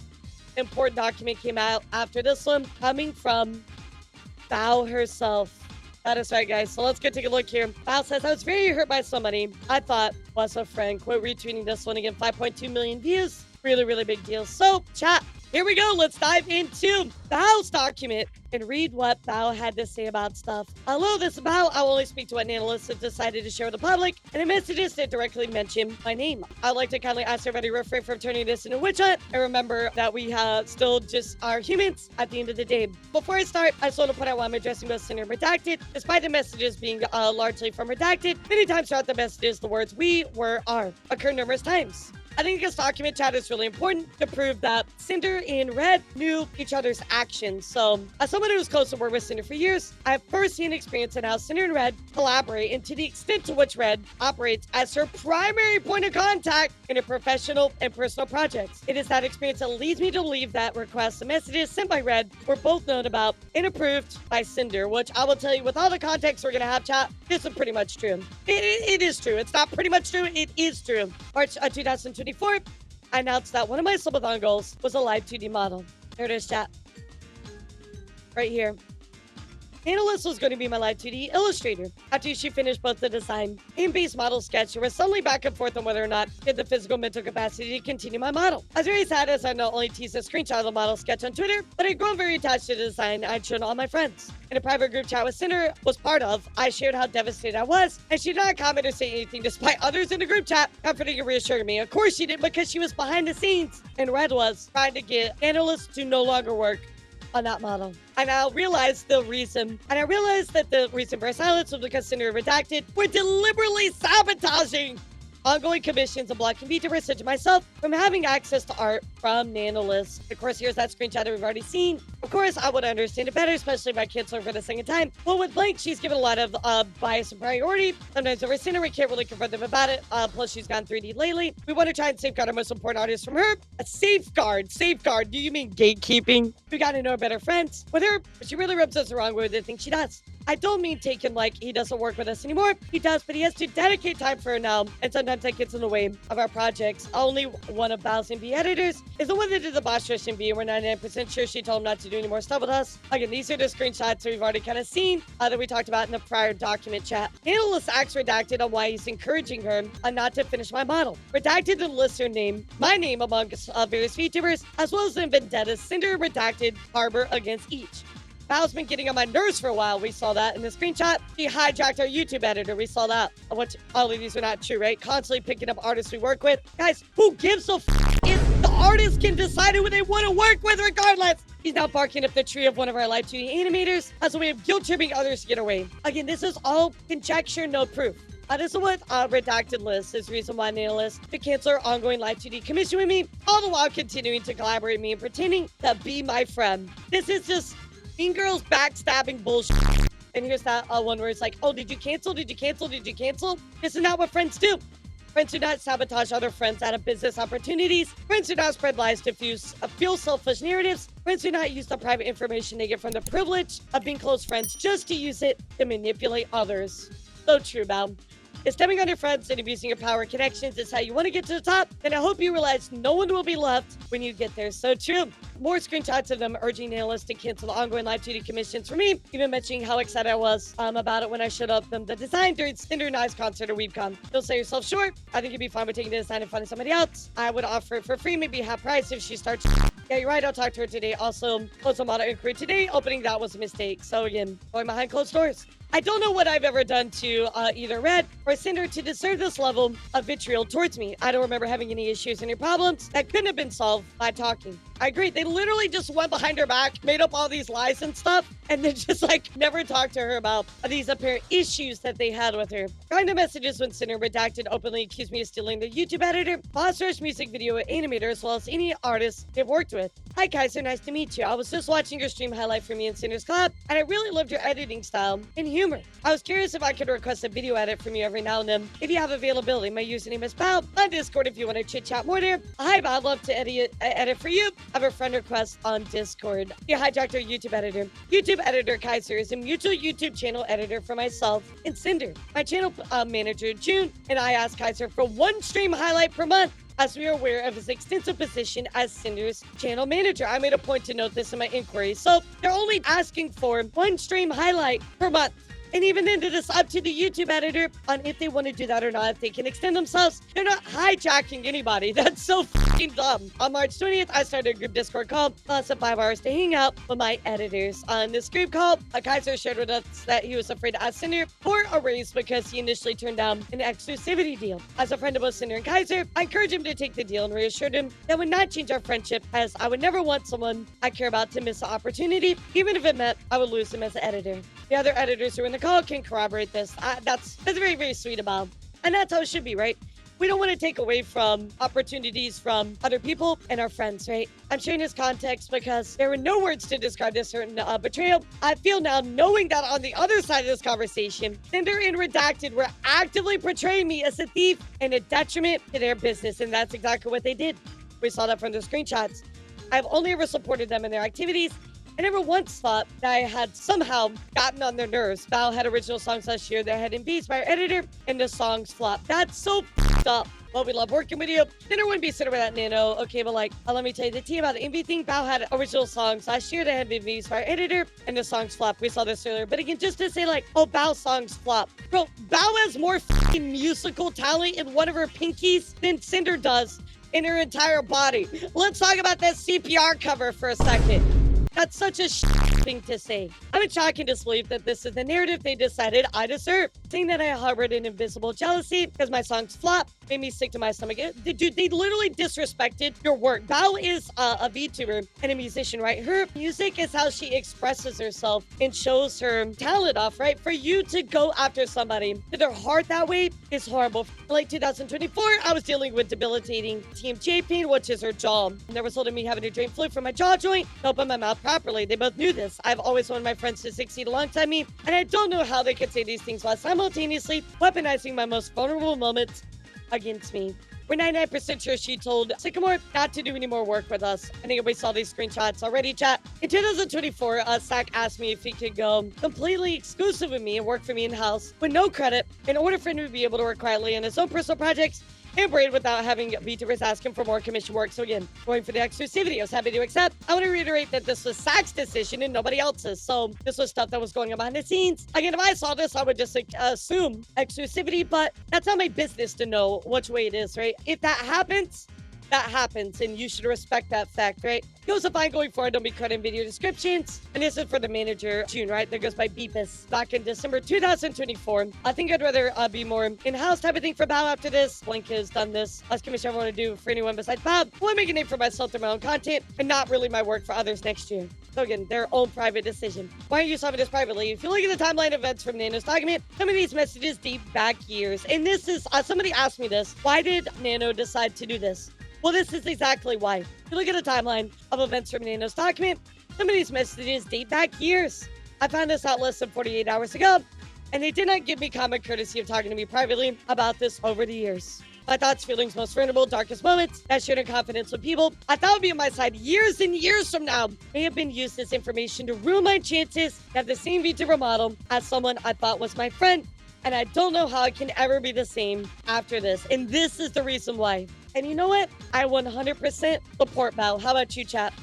[SPEAKER 1] important document came out after this one, coming from Bao herself. That is right, guys. So let's go take a look here. Bao says, I was very hurt by somebody I thought was a friend. Quote retweeting this one again, 5.2 million views. Really, really big deal. So, chat, here we go. Let's dive into Bao's document and read what Bao had to say about stuff. Hello, this is Bao. I'll only speak to what Nanoless has decided to share with the public, and the messages that directly mention my name. I'd like to kindly ask everybody to refrain from turning this into a witch hunt, and remember that we still just are humans at the end of the day. Before I start, I just want to point out why I'm addressing both Cinder and Redacted. Despite the messages being largely from Redacted, many times throughout the messages, the words we, were, are occur numerous times. I think this document, chat, is really important to prove that Cinder and Red knew each other's actions. So, as someone who was close to work with Cinder for years, I have first-hand experience in how Cinder and Red collaborate, and to the extent to which Red operates as her primary point of contact in her professional and personal projects. It is that experience that leads me to believe that requests and messages sent by Red were both known about and approved by Cinder, which I will tell you, with all the context we're going to have, chat, this is pretty much true. It is true. It's not pretty much true. It is true. March 2024, I announced that one of my subathon goals was a live 2D model. There it is, chat. Right here. Nanoless was going to be my live 2D illustrator. After she finished both the design and base model sketch, there was suddenly back and forth on whether or not I had the physical mental capacity to continue my model. I was very sad as I not only teased a screenshot of the model sketch on Twitter, but I'd grown very attached to the design I'd shown all my friends. In a private group chat with Cinder was part of, I shared how devastated I was, and she did not comment or say anything despite others in the group chat comforting and reassuring me. Of course she did, because she was behind the scenes, and Red was trying to get Nanoless to no longer work on that model. And I realized that the reason for her silence was because Cinder and Redacted were deliberately sabotaging ongoing commissions and blocking Vtubers such as myself from having access to art from Nanoless. Of course, here's that screenshot that we've already seen. Of course, I would understand it better, especially if I cancel her for the second time. But with Blank, she's given a lot of bias and priority. Sometimes over Cinder, we can't really confront them about it. Plus, she's gone 3D lately. We want to try and safeguard our most important artists from her. A safeguard. Safeguard. Do you mean gatekeeping? We got to know better friends. With her, she really rubs us the wrong way with the things she does. I don't mean take him like he doesn't work with us anymore. He does, but he has to dedicate time for her now, and sometimes that gets in the way of our projects. Only one of Bao's B editors is the one that did the boss rush in B, and we're 99% sure she told him not to do any more stuff with us. Again, these are the screenshots that we've already kind of seen that we talked about in the prior document chat. Nanoless acts Redacted on why he's encouraging her not to finish my model. Redacted didn't list her name, my name amongst various VTubers, as well as the vendettas Cinder and Redacted harbor against each. Bao's been getting on my nerves for a while. We saw that in the screenshot. He hijacked our YouTube editor. We saw that. Which, all of these are not true, right? Constantly picking up artists we work with. Guys, who gives a if the artist can decide who they want to work with regardless? He's now barking up the tree of one of our live 2D animators as a way of guilt-tripping others to get away. Again, this is all conjecture, no proof. This is what Redacted lists as reason why Nanoless to cancel her ongoing live 2D commission with me, all the while continuing to collaborate with me and pretending to be my friend. This is just Mean Girls backstabbing bullshit. And here's that one where it's like, oh, did you cancel? Did you cancel? Did you cancel? This is not what friends do. Friends do not sabotage other friends out of business opportunities. Friends do not spread lies to fuel selfish narratives. Friends do not use the private information they get from the privilege of being close friends just to use it to manipulate others. So true, Bao. If stemming on your friends and abusing your power and connections is how you want to get to the top, then I hope you realize no one will be left when you get there. So true. More screenshots of them urging Nanoless to cancel the ongoing live duty commissions for me, even mentioning how excited I was about it when I showed up them the design during Cinder and I's concert or WeebCon. Don't sell yourself short. I think you'd be fine with taking the design and finding somebody else. I would offer it for free, maybe half price if she starts. Yeah, you're right. I'll talk to her today. Also, close a model inquiry today. Opening that was a mistake. So again, going behind closed doors. I don't know what I've ever done to either Red or Cinder to deserve this level of vitriol towards me. I don't remember having any issues or any problems that couldn't have been solved by talking. I agree. They literally just went behind her back, made up all these lies and stuff, and then just like never talked to her about these apparent issues that they had with her. Trying to messages when Cinder redacted openly accused me of stealing the YouTube editor, Foster's music video animator, as well as any artist they've worked with. Hi, Kaiser. Nice to meet you. I was just watching your stream highlight for me in Cinder's collab, and I really loved your editing style and humor. I was curious if I could request a video edit from you every now and then. If you have availability, my username is Bao. On Discord if you want to chit-chat more there. Hi, Bao. I'd love to edit for you. I have a friend request on Discord. You hijacked our YouTube editor. YouTube editor Kaiser is a mutual YouTube channel editor for myself and Cinder. My channel manager, June, and I asked Kaiser for one stream highlight per month, as we are aware of his extensive position as Cinder's channel manager. I made a point to note this in my inquiry. So they're only asking for one stream highlight per month. And even then, it is up to the YouTube editor on if they want to do that or not, if they can extend themselves. They're not hijacking anybody. That's so fucking dumb. On March 20th, I started a group Discord call, plus 5 hours to hang out with my editors. On this group call, Kaiser shared with us that he was afraid to ask Cinder for a raise because he initially turned down an exclusivity deal. As a friend of both Cinder and Kaiser, I encouraged him to take the deal and reassured him that would not change our friendship, as I would never want someone I care about to miss the opportunity, even if it meant I would lose him as an editor. The other editors who are in the call can corroborate this. That's very, very sweet about. And that's how it should be, right? We don't want to take away from opportunities from other people and our friends, right? I'm sharing this context because there were no words to describe this certain betrayal. I feel now, knowing that on the other side of this conversation, Cinder and Redacted were actively portraying me as a thief and a detriment to their business. And that's exactly what they did. We saw that from the screenshots. I've only ever supported them in their activities. I never once thought that I had somehow gotten on their nerves. Val had original songs last year that had been beats by our editor, and the songs flopped. That's so f***ed up. Well, we love working with you. Cinder wouldn't be Cinder without Nano. Okay, but like, let me tell you the tea about the envy thing. Val had original songs last year that had been beats by our editor, and the songs flopped. We saw this earlier. But again, just to say like, oh, Val's songs flop. Bro, Val has more f***ing musical talent in one of her pinkies than Cinder does in her entire body. Let's talk about that CPR cover for a second. That's such a thing to say. I'm in shock and disbelief that this is the narrative they decided I deserve. Saying that I harbored an invisible jealousy because my songs flop made me sick to my stomach. Dude, they literally disrespected your work. Val is a Vtuber and a musician, right? Her music is how she expresses herself and shows her talent off, right? For you to go after somebody to their heart that way is horrible. In late 2024, I was dealing with debilitating TMJ pain, which is her jaw. And there was holding me having to drain fluid from my jaw joint to open my mouth properly. They both knew this. I've always wanted my friends to succeed alongside me, and I don't know how they could say these things while simultaneously weaponizing my most vulnerable moments against me. We're 99% sure she told Sycamore not to do any more work with us. I think everybody saw these screenshots already, chat. In 2024, Sack asked me if he could go completely exclusive with me and work for me in-house with no credit in order for him to be able to work quietly on his own personal projects and braid without having Vtubers ask him for more commission work. So again, going for the exclusivity, I was happy to accept. I want to reiterate that this was Sack's decision and nobody else's. So this was stuff that was going on behind the scenes. Again, if I saw this, I would just assume exclusivity, but that's not my business to know which way it is, right? If that happens, that happens, and you should respect that fact, right? Goes a fine going forward, don't be cut in video descriptions. And this is for the manager, June, right? That goes by Beepus. Back in December 2024. I think I'd rather be more in-house type of thing for Bob after this. Blink has done this. As commissioner, I want to do for anyone besides Bob. I want to make a name for myself through my own content and not really my work for others next year. So again, their own private decision. Why aren't you solving this privately? If you look at the timeline events from Nano's document, some of these messages deep back years. And this is, somebody asked me this. Why did Nano decide to do this? Well, this is exactly why. If you look at the timeline of events from Nano's document, some of these messages date back years. I found this out less than 48 hours ago, and they did not give me common courtesy of talking to me privately about this over the years. My thoughts, feelings, most vulnerable, darkest moments that shared in confidence with people I thought would be on my side years and years from now may have been used as information to ruin my chances to have the same Vtuber model as someone I thought was my friend. And I don't know how it can ever be the same after this. And this is the reason why. And you know what? I 100% support Val. How about you, chat?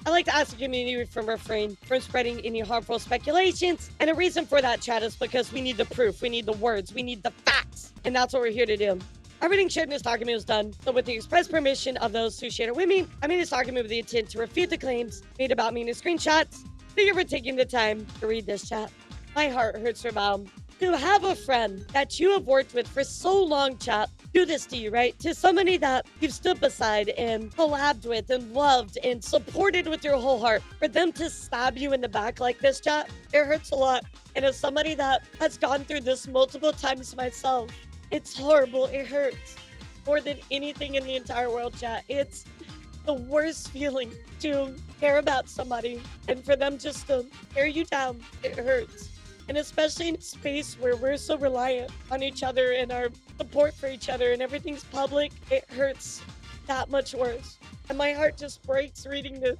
[SPEAKER 1] I like to ask the community from refrain from spreading any harmful speculations. And the reason for that, chat, is because we need the proof. We need the words. We need the facts. And that's what we're here to do. Everything shared in this document was done, so with the express permission of those who shared it with me, I made this document with the intent to refute the claims made about me in the screenshots. Thank you for taking the time to read this, chat. My heart hurts for Val. To have a friend that you have worked with for so long, chat, do this to you, right? To somebody that you've stood beside and collabed with and loved and supported with your whole heart, for them to stab you in the back like this, chat, it hurts a lot. And as somebody that has gone through this multiple times myself, it's horrible. It hurts more than anything in the entire world, chat. It's the worst feeling to care about somebody and for them just to tear you down. It hurts. And especially in a space where we're so reliant on each other and our support for each other and everything's public, it hurts that much worse. And my heart just breaks reading this.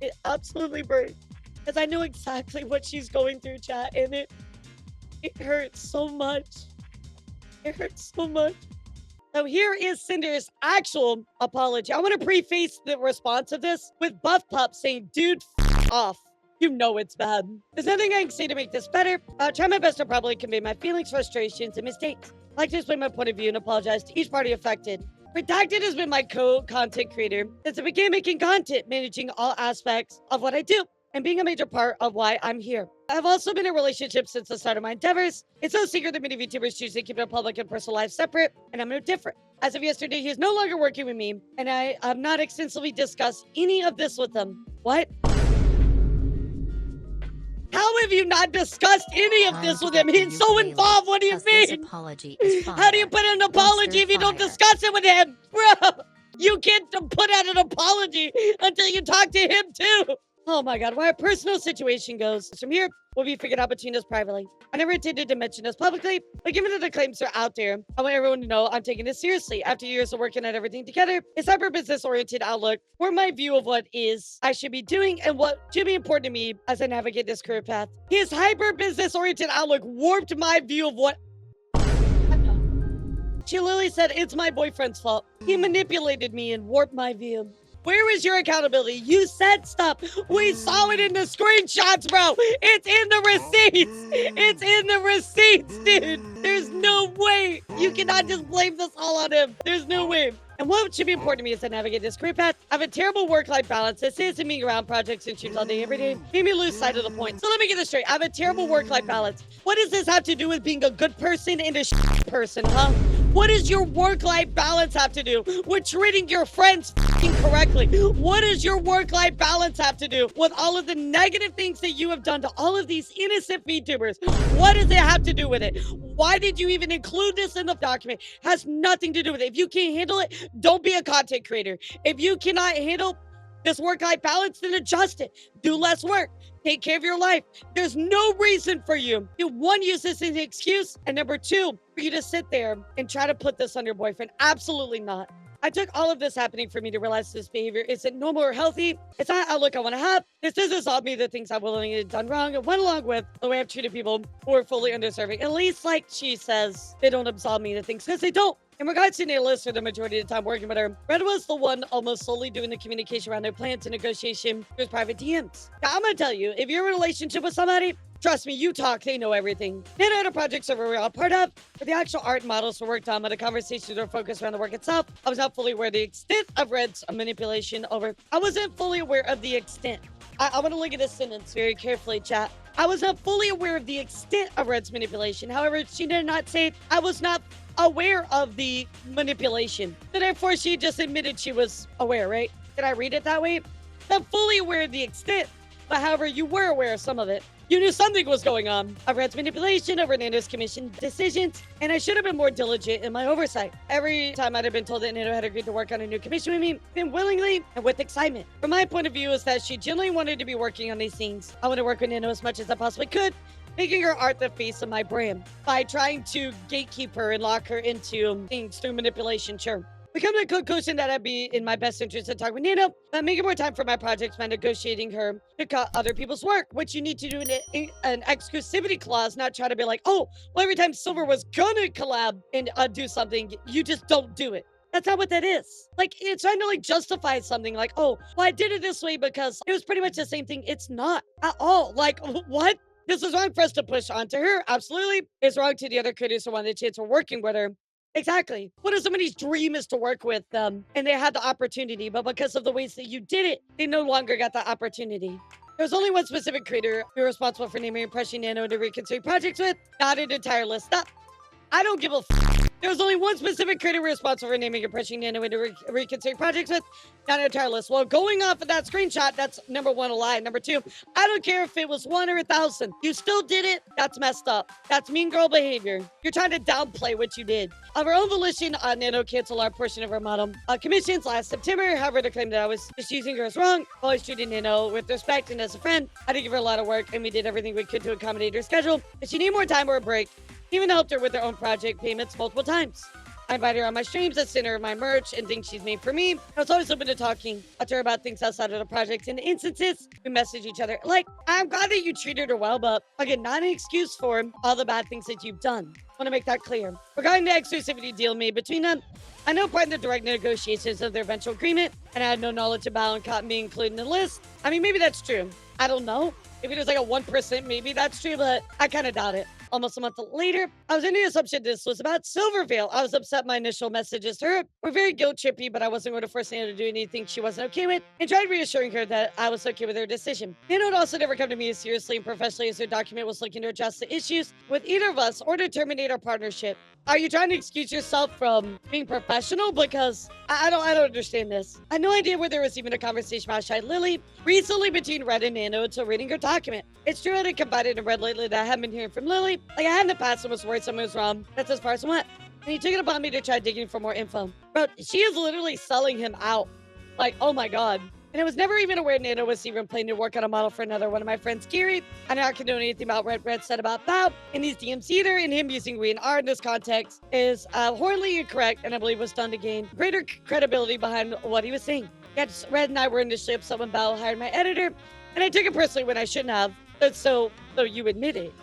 [SPEAKER 1] It absolutely breaks. Because I know exactly what she's going through, chat, and it hurts so much. It hurts so much. So here is Cinder's actual apology. I want to preface the response of this with Buff Pup saying, dude, off. You know it's bad. There's nothing I can say to make this better. I'll try my best to probably convey my feelings, frustrations, and mistakes. I'd like to explain my point of view and apologize to each party affected. Redacted has been my co-content creator since I began making content, managing all aspects of what I do, and being a major part of why I'm here. I've also been in a relationship since the start of my endeavors. It's no secret that many Vtubers choose to keep their public and personal lives separate, and I'm no different. As of yesterday, he is no longer working with me, and I have not extensively discussed any of this with him. What? How have you not discussed any of this with him? He's so involved. What do you mean?
[SPEAKER 3] Apology is fine.
[SPEAKER 1] How do you put an apology if you don't discuss it with him? Bro, you can't put out an apology until you talk to him too. Oh my God, where our personal situation goes from here will be figured out between us privately. I never intended to mention this publicly, but given that the claims are out there, I want everyone to know I'm taking this seriously. After years of working at everything together, his hyper-business-oriented outlook or my view of what is I should be doing and what should be important to me as I navigate this career path. His hyper-business-oriented outlook warped my view of what Shylily said it's my boyfriend's fault. He manipulated me and warped my view. Where is your accountability? You said stuff. We saw it in the screenshots, bro. It's in the receipts. It's in the receipts, dude. There's no way. You cannot just blame this all on him. There's no way. And what should be important to me is to navigate this career path. I have a terrible work-life balance. This is me around projects and shoots all day, every day. Made me lose sight of the point. So let me get this straight. I have a terrible work-life balance. What does this have to do with being a good person and a person, huh? What does your work-life balance have to do with treating your friends correctly? What does your work-life balance have to do with all of the negative things that you have done to all of these innocent VTubers? What does it have to do with it? Why did you even include this in the document? Has nothing to do with it. If you can't handle it, don't be a content creator. If you cannot handle this work-life balance, then adjust it. Do less work. Take care of your life. There's no reason for you to, one, use this as an excuse, and number two, for you to sit there and try to put this on your boyfriend. Absolutely not. I took all of this happening for me to realize this behavior isn't normal or healthy. It's not an outlook I want to have. This doesn't absolve me the things I've willingly done wrong, and went along with the way I've treated people who are fully undeserving. At least, like she says, they don't absolve me the things, because they don't. In regards to Nanoless, for the majority of the time working with her, Red was the one almost solely doing the communication around their plans and negotiation through private DMs. Now, I'm going to tell you, if you're in a relationship with somebody, trust me, you talk, they know everything. Nano had a project server we're all part of, but the actual art and models were worked on, but the conversations were focused around the work itself. I was not fully aware of the extent of Red's manipulation over. I wasn't fully aware of the extent. I want to look at this sentence very carefully, chat. I was not fully aware of the extent of Red's manipulation. However, she did not say I was not aware of the manipulation. So therefore, she just admitted she was aware, right? Did I read it that way? Not fully aware of the extent, but however, you were aware of some of it. You knew something was going on. Of Red's manipulation over Nano's commission decisions, and I should have been more diligent in my oversight. Every time I'd have been told that Nano had agreed to work on a new commission with me, then willingly and with excitement. From my point of view is that she genuinely wanted to be working on these things. I want to work with Nano as much as I possibly could, making her art the face of my brand by trying to gatekeep her and lock her into things through manipulation, sure. We come to the conclusion that I'd be in my best interest to talk with Nano, but making more time for my projects by negotiating her to cut other people's work, which you need to do in an exclusivity clause, not try to be like, oh, well, every time Silver was gonna collab and do something, you just don't do it. That's not what that is. Like, it's trying to like justify something like, oh, well, I did it this way because it was pretty much the same thing. It's not at all. Like, what? This is wrong for us to push onto her. Absolutely. It's wrong to the other creators who wanted the chance of working with her. Exactly. What if somebody's dream is to work with them and they had the opportunity, but because of the ways that you did it, they no longer got the opportunity? There's only one specific creator who is responsible for naming and pressuring Nano to reconsider projects with, not an entire list. Stop. I don't give a There was only one specific creator responsible for naming and pressuring Nano into reconsider projects with, not an entire list. Well, going off of that screenshot, that's number one, a lie. Number two, I don't care if it was 1 or 1,000. You still did it. That's messed up. That's mean girl behavior. You're trying to downplay what you did. Of her own volition, Nano canceled our portion of her model commissions last September. However, to claim that I was just using her as wrong, always treating Nano with respect and as a friend. I did give her a lot of work, and we did everything we could to accommodate her schedule. If she needed more time or a break, even helped her with her own project payments multiple times. I invited her on my streams at Cinder, my merch, and things she's made for me. I was always open to talking to her about things outside of the projects. In the instances, we message each other. Like, I'm glad that you treated her well, but again, not an excuse for all the bad things that you've done. I want to make that clear. Regarding the exclusivity deal made between them, I know part of the direct negotiations of their eventual agreement, and I had no knowledge about and cotton being included in the list. I mean, maybe that's true. I don't know. If it was like a 1%, maybe that's true, but I kind of doubt it. Almost a month later, I was under the assumption this was about Silvervale. I was upset my initial messages to her were very guilt-trippy, but I wasn't going to force Nano to do anything she wasn't okay with, and tried reassuring her that I was okay with her decision. Nano would also never come to me as seriously and professionally as her document was looking to address the issues with either of us or to terminate our partnership. Are you trying to excuse yourself from being professional? Because I don't understand this. I had no idea where there was even a conversation about Shylily recently between Red and Nano until reading her document. It's true I had confided in Red lately that I haven't been hearing from Lily. Like I had in the past and was worried something was wrong. That's as far as I went. And he took it upon me to try digging for more info. Bro, she is literally selling him out. Like, oh my God. And I was never even aware Nano was even planning to work on a model for another one of my friends, Gary. I know I can do anything about Red said about that in these DMs either, and him using we and R in this context is horribly incorrect, and I believe was done to gain greater credibility behind what he was saying. Yet Red and I were initially upset when Bell hired my editor, and I took it personally when I shouldn't have. So you admit it.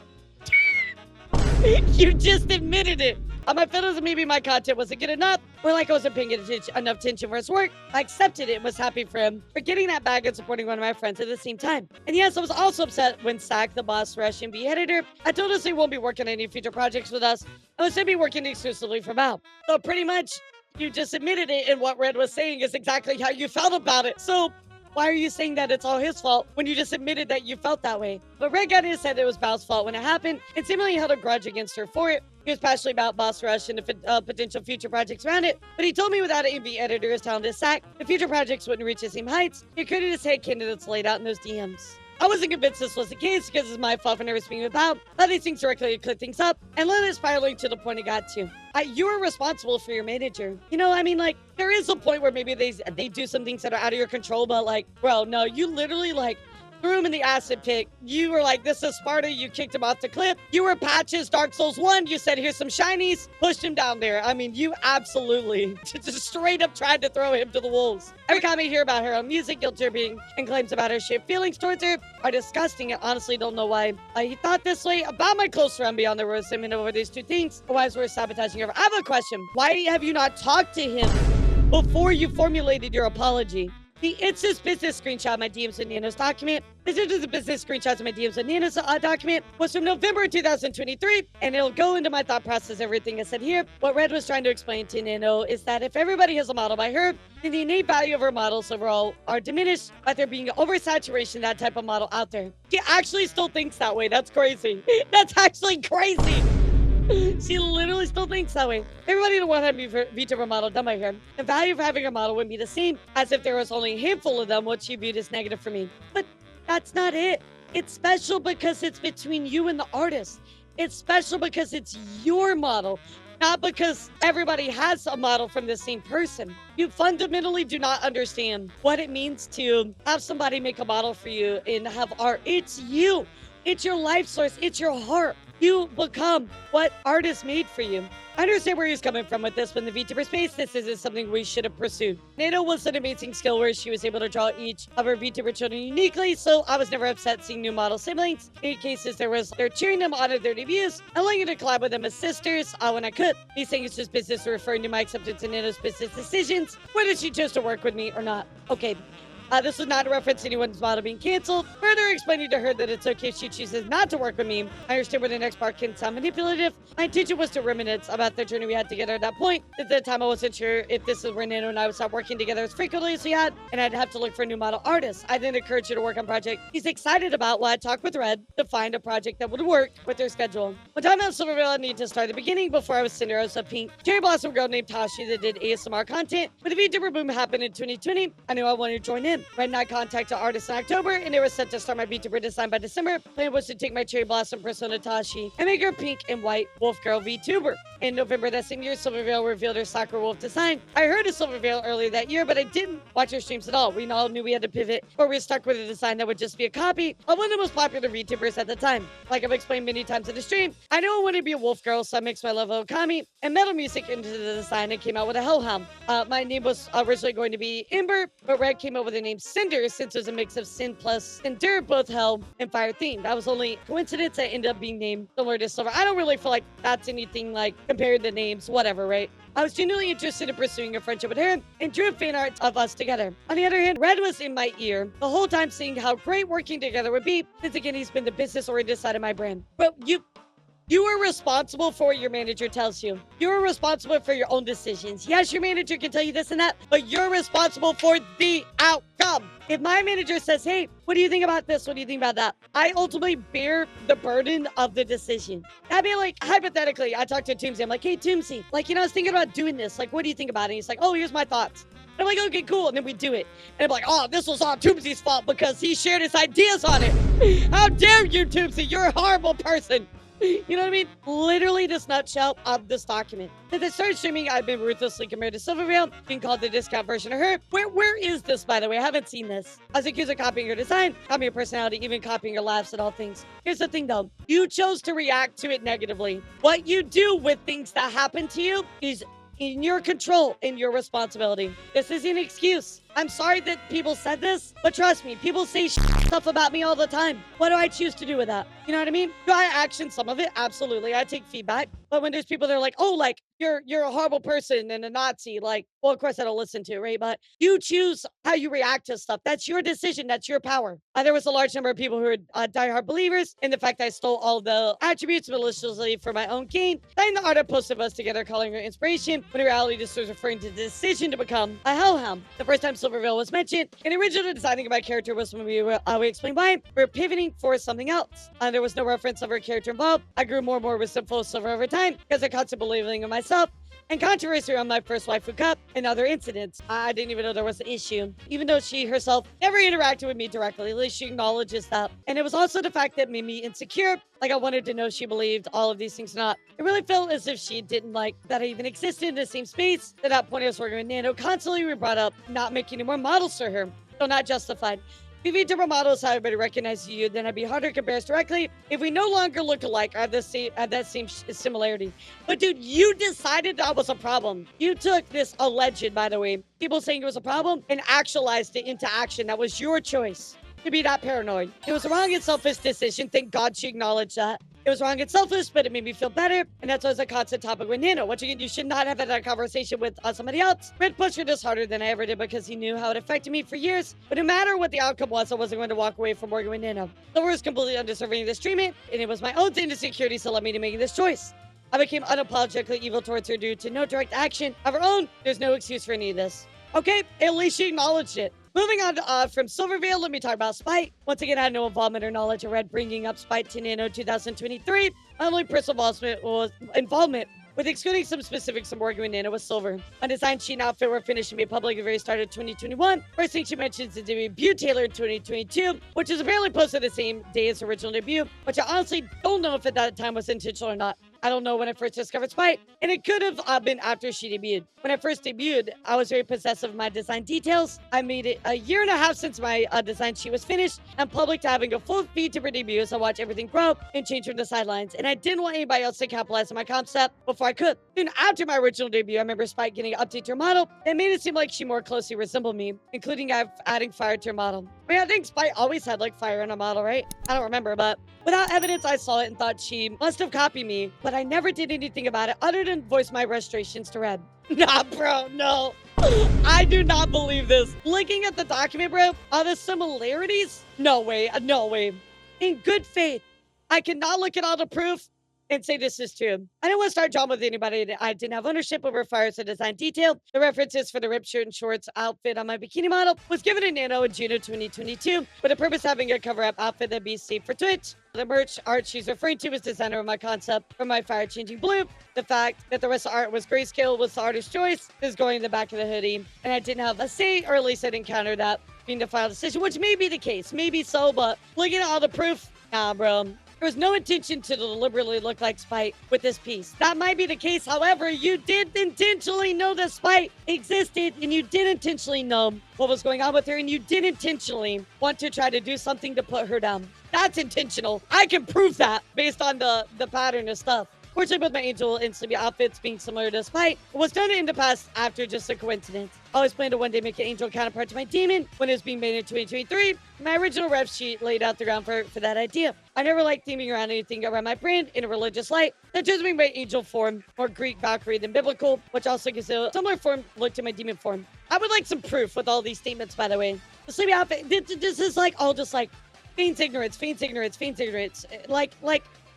[SPEAKER 1] You just admitted it. My feelings and maybe my content wasn't good enough, or like I wasn't paying enough attention for his work. I accepted it and was happy for him for getting that back and supporting one of my friends at the same time. And yes, I was also upset when Sack, the boss, Russian B editor, I told us he won't be working on any future projects with us. I was going to be working exclusively for Val. So pretty much, you just admitted it, and what Red was saying is exactly how you felt about it. So why are you saying that it's all his fault when you just admitted that you felt that way? But Red got in his head that it was Val's fault when it happened, and seemingly held a grudge against her for it. He was passionate about Boss Rush and the potential future projects around it, but he told me without an AV editor as talented as Sack, the future projects wouldn't reach the same heights. He created his head candidates laid out in those DMs. I wasn't convinced this was the case because it's my fault for never speaking about. Let these things directly clear things up and let it spiraling to the point it got to. You are responsible for your manager. You know, I mean, like, there is a point where maybe they do some things that are out of your control, but like, bro, no, you literally like threw him in the acid pit. You were like, this is Sparta. You kicked him off the cliff. You were Patches, Dark Souls 1. You said, here's some shinies. Pushed him down there. I mean, you absolutely just straight up tried to throw him to the wolves. Every comment here about her own music, guilt-tripping, and claims about her shit feelings towards her are disgusting. I honestly don't know why he thought this way about my close friend beyond the resentment over these two things. Otherwise, we're sabotaging her. I have a question. Why have you not talked to him before you formulated your apology? It's this business screenshot of my DMs and Nano's document. This is the business screenshots of my DMs and Nano's document was from November 2023, and it'll go into my thought process, everything I said here. What Red was trying to explain to Nano is that if everybody has a model by her, then the innate value of her models overall are diminished by there being oversaturation of that type of model out there. She actually still thinks that way. That's crazy. That's actually crazy. She literally still thinks that way. Everybody would want to have a Vtuber model done by her. The value of having a model would be the same as if there was only a handful of them, what she viewed as negative for me. But that's not it. It's special because it's between you and the artist. It's special because it's your model, not because everybody has a model from the same person. You fundamentally do not understand what it means to have somebody make a model for you and have art. It's you. It's your life source. It's your heart. You become what artists made for you. I understand where he's coming from with this. When the VTuber space, this isn't something we should have pursued. Nano was an amazing skill where she was able to draw each of her VTuber children uniquely, so I was never upset seeing new model siblings. In many cases, they're cheering them on at their debuts, allowing you to collab with them as sisters when I could. He's saying it's just business, referring to my acceptance of Nano's business decisions, whether she chose to work with me or not. Okay. This was not a reference to anyone's model being canceled. Further explaining to her that it's okay if she chooses not to work with me. I understand where the next part can sound manipulative. My intention was to reminisce about the journey we had together at that point. At the time, I wasn't sure if this is where Nano and I would stop working together as frequently as we had, and I'd have to look for a new model artist. I then encouraged her to work on a project he's excited about while I talked with Red to find a project that would work with their schedule. One time out of Silverville, I needed to start at the beginning. Before I was Cinder, I was a pink cherry blossom girl named Tashi that did ASMR content. When the VTuber boom happened in 2020, I knew I wanted to join in. Red and I contacted artists in October, and they were set to start my VTuber design by December. Plan was to take my cherry blossom persona Tashi and make her pink and white wolf girl VTuber. In November that same year, Silverville revealed her soccer wolf design. I heard of Silverville earlier that year, but I didn't watch her streams at all. We all knew we had to pivot, or we were stuck with a design that would just be a copy of one of the most popular VTubers at the time. Like I've explained many times in the stream, I knew I wanted to be a wolf girl, so I mixed my love of Okami and metal music into the design and came out with a hellhound. My name was originally going to be Ember, but Red came up with the name Cinder since it was a mix of Sin plus Sinder, both hell and fire themed. That was only coincidence that ended up being named similar to Silver. I don't really feel like that's anything like comparing the names, whatever, right? I was genuinely interested in pursuing a friendship with her and drew fan art of us together. On the other hand, Red was in my ear the whole time seeing how great working together would be, since again, he's been the business-oriented side of my brand. But you are responsible for what your manager tells you. You're responsible for your own decisions. Yes, your manager can tell you this and that, but you're responsible for the outcome. If my manager says, hey, what do you think about this? What do you think about that? I ultimately bear the burden of the decision. I'd be like, hypothetically, I talked to Toomsy. I'm like, hey, Toomsy, like, I was thinking about doing this. Like, what do you think about it? And he's like, oh, here's my thoughts. And I'm like, okay, cool. And then we do it. And I'm like, oh, this was all Toomsy's fault because he shared his ideas on it. How dare you, Toomsy? You're a horrible person. You know what I mean? Literally this nutshell of this document. Since I started streaming, I've been ruthlessly compared to Silvervale, being called the discount version of her. Where is this, by the way? I haven't seen this. I was accused of copying her design, copying her personality, even copying her laughs and all things. Here's the thing, though. You chose to react to it negatively. What you do with things that happen to you is in your control and your responsibility. This isn't an excuse. I'm sorry that people said this, but trust me, people say stuff about me all the time. What do I choose to do with that? You know what I mean? Do I action some of it? Absolutely. I take feedback. But when there's people that are like, oh, like, you're a horrible person and a Nazi, like, well, of course I don't listen to, right? But you choose how you react to stuff. That's your decision. That's your power. There was a large number of people who were diehard believers in the fact that I stole all the attributes maliciously for my own gain. Then the art I posted of us together calling her inspiration, when in reality this was referring to the decision to become a hellhound. The first time Silverville was mentioned, and originally designing my character was when we explained why we were pivoting for something else. There was no reference of her character involved. I grew more and more resentful of Silver over time because I constantly believing in myself and controversy on my first waifu cup and other incidents. I didn't even know there was an issue, even though she herself never interacted with me directly. At least she acknowledges that. And it was also the fact that made me insecure. Like I wanted to know she believed all of these things or not. It really felt as if she didn't like that I even existed in the same space. At that point, I was working with Nano. Constantly we brought up not making any more models for her. So not justified. If VTuber models how everybody recognizes you, then I'd be harder to compare us directly if we no longer look alike or have that same similarity. But dude, you decided that was a problem. You took this alleged, by the way, people saying it was a problem and actualized it into action. That was your choice to be that paranoid. It was a wrong and selfish decision. Thank God she acknowledged that. It was wrong and selfish, but it made me feel better. And that's always a constant topic with Nano. Once again, you should not have had that conversation with somebody else. Red pushed her this harder than I ever did because he knew how it affected me for years. But no matter what the outcome was, I wasn't going to walk away from working with Nano. Silver was completely undeserving of this treatment, and it was my own insecurities that led me to making this choice. I became unapologetically evil towards her due to no direct action of her own. There's no excuse for any of this. Okay, at least she acknowledged it. Moving on from Silvervale, let me talk about Spite. Once again, I had no involvement or knowledge of Red bringing up Spite to Nano 2023. My only personal involvement With excluding some specifics, I'm working with Nana with silver. A design sheet and outfit were finished and made public at the very start of 2021. First thing she mentions is the debut Taylor in 2022, which is apparently posted the same day as her original debut, which I honestly don't know if at that time was intentional or not. I don't know when I first discovered Spite, and it could have been after she debuted. When I first debuted, I was very possessive of my design details. I made it a year and a half since my design sheet was finished and public to having a full Vtuber debut, so I watched everything grow and change from the sidelines. And I didn't want anybody else to capitalize on my concept before I could. Then after my original debut, I remember Spite getting an update to her model that made it seem like she more closely resembled me, including adding fire to her model. I mean, I think Spite always had like fire in her model, right? I don't remember, but without evidence, I saw it and thought she must have copied me, but I never did anything about it other than voice my frustrations to Red. Nah, bro, no. I do not believe this. Looking at the document, bro, are the similarities? No way, no way. In good faith, I cannot look at all the proof and say this is true. I didn't want to start drama with anybody. I didn't have ownership over Fire's design detail. The references for the ripped shirt and shorts outfit on my bikini model was given to Nano in June of 2022 with the purpose of having a cover-up outfit that be safe for Twitch. The merch art she's referring to was designer of my concept for my Fire changing blue. The fact that the rest of the art was grayscale was the artist's choice is going in the back of the hoodie. And I didn't have a say, or at least I didn't counter that being the final decision, which may be the case. Maybe so, but looking at all the proof, nah, bro. There was no intention to deliberately look like Spite with this piece. That might be the case. However, you did intentionally know that Spite existed, and you did intentionally know what was going on with her, and you did intentionally want to try to do something to put her down. That's intentional. I can prove that based on the pattern of stuff. Fortunately, with my Angel and Sleepy outfits being similar to Spite, it was done in the past after just a coincidence. I always planned to one day make an Angel counterpart to my Demon when it was being made in 2023. My original rep sheet laid out the ground for that idea. I never liked theming around anything around my brand in a religious light. That just made my Angel form more Greek Valkyrie than biblical, which also gives a similar form look to my Demon form. I would like some proof with all these statements, by the way. The Sleepy outfit, this is like all just like feigns ignorance, feigns ignorance, feigns ignorance. Like,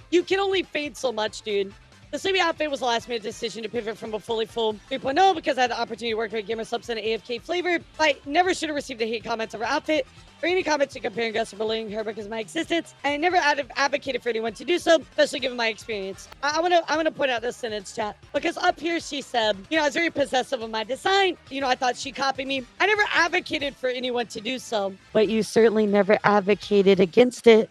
[SPEAKER 1] you can only feign so much, dude. The Sleepy outfit was the last minute decision to pivot from a fully full 3.0 because I had the opportunity to work with Gamersupps in an AFK flavor. I never should have received the hate comments of her outfit or any comments to comparing us or belittling her because of my existence. And I never advocated for anyone to do so, especially given my experience. I want to point out this sentence, chat, because up here she said, I was very possessive of my design. I thought she copied me. I never advocated for anyone to do so. But you certainly never advocated against it.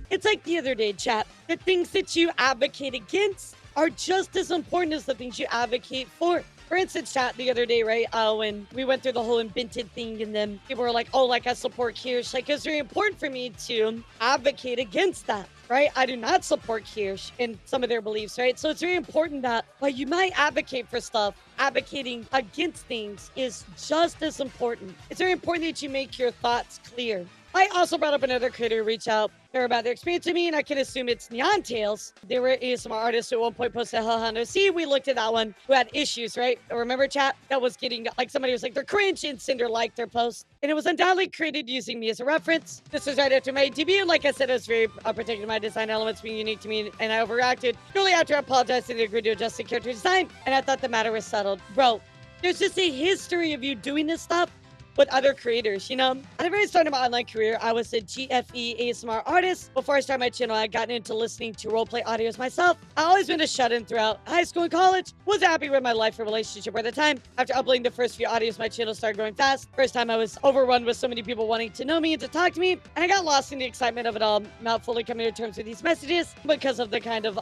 [SPEAKER 1] It's like the other day, chat. The things that you advocate against are just as important as the things you advocate for. For instance, chat, the other day, right, when we went through the whole invented thing, and then people were like, oh, like I support Kirsch. Like, it's very important for me to advocate against that, right? I do not support Kirsch in some of their beliefs, right? So it's very important that while you might advocate for stuff, advocating against things is just as important. It's very important that you make your thoughts clear. I also brought up another creator who reached out there about their experience with me, and I can assume it's Neon Tails. They were ASMR artists who at one point posted Hell No See. We looked at that one who had issues, right? Remember, chat? That was getting, like, somebody was like, they're cringe, and Cinder liked their post. And it was undoubtedly created using me as a reference. This was right after my debut, and like I said, I was very protective of my design elements being unique to me, and I overreacted. Shortly after, I apologized and agreed to adjust the character design, and I thought the matter was settled. Bro, there's just a history of you doing this stuff with other creators, At the very start of my online career, I was a GFE ASMR artist. Before I started my channel, I had gotten into listening to roleplay audios myself. I always been a shut-in throughout high school and college. Was happy with my life and relationship at the time. After uploading the first few audios, my channel started growing fast. First time I was overrun with so many people wanting to know me and to talk to me, and I got lost in the excitement of it all, not fully coming to terms with these messages because of the kind of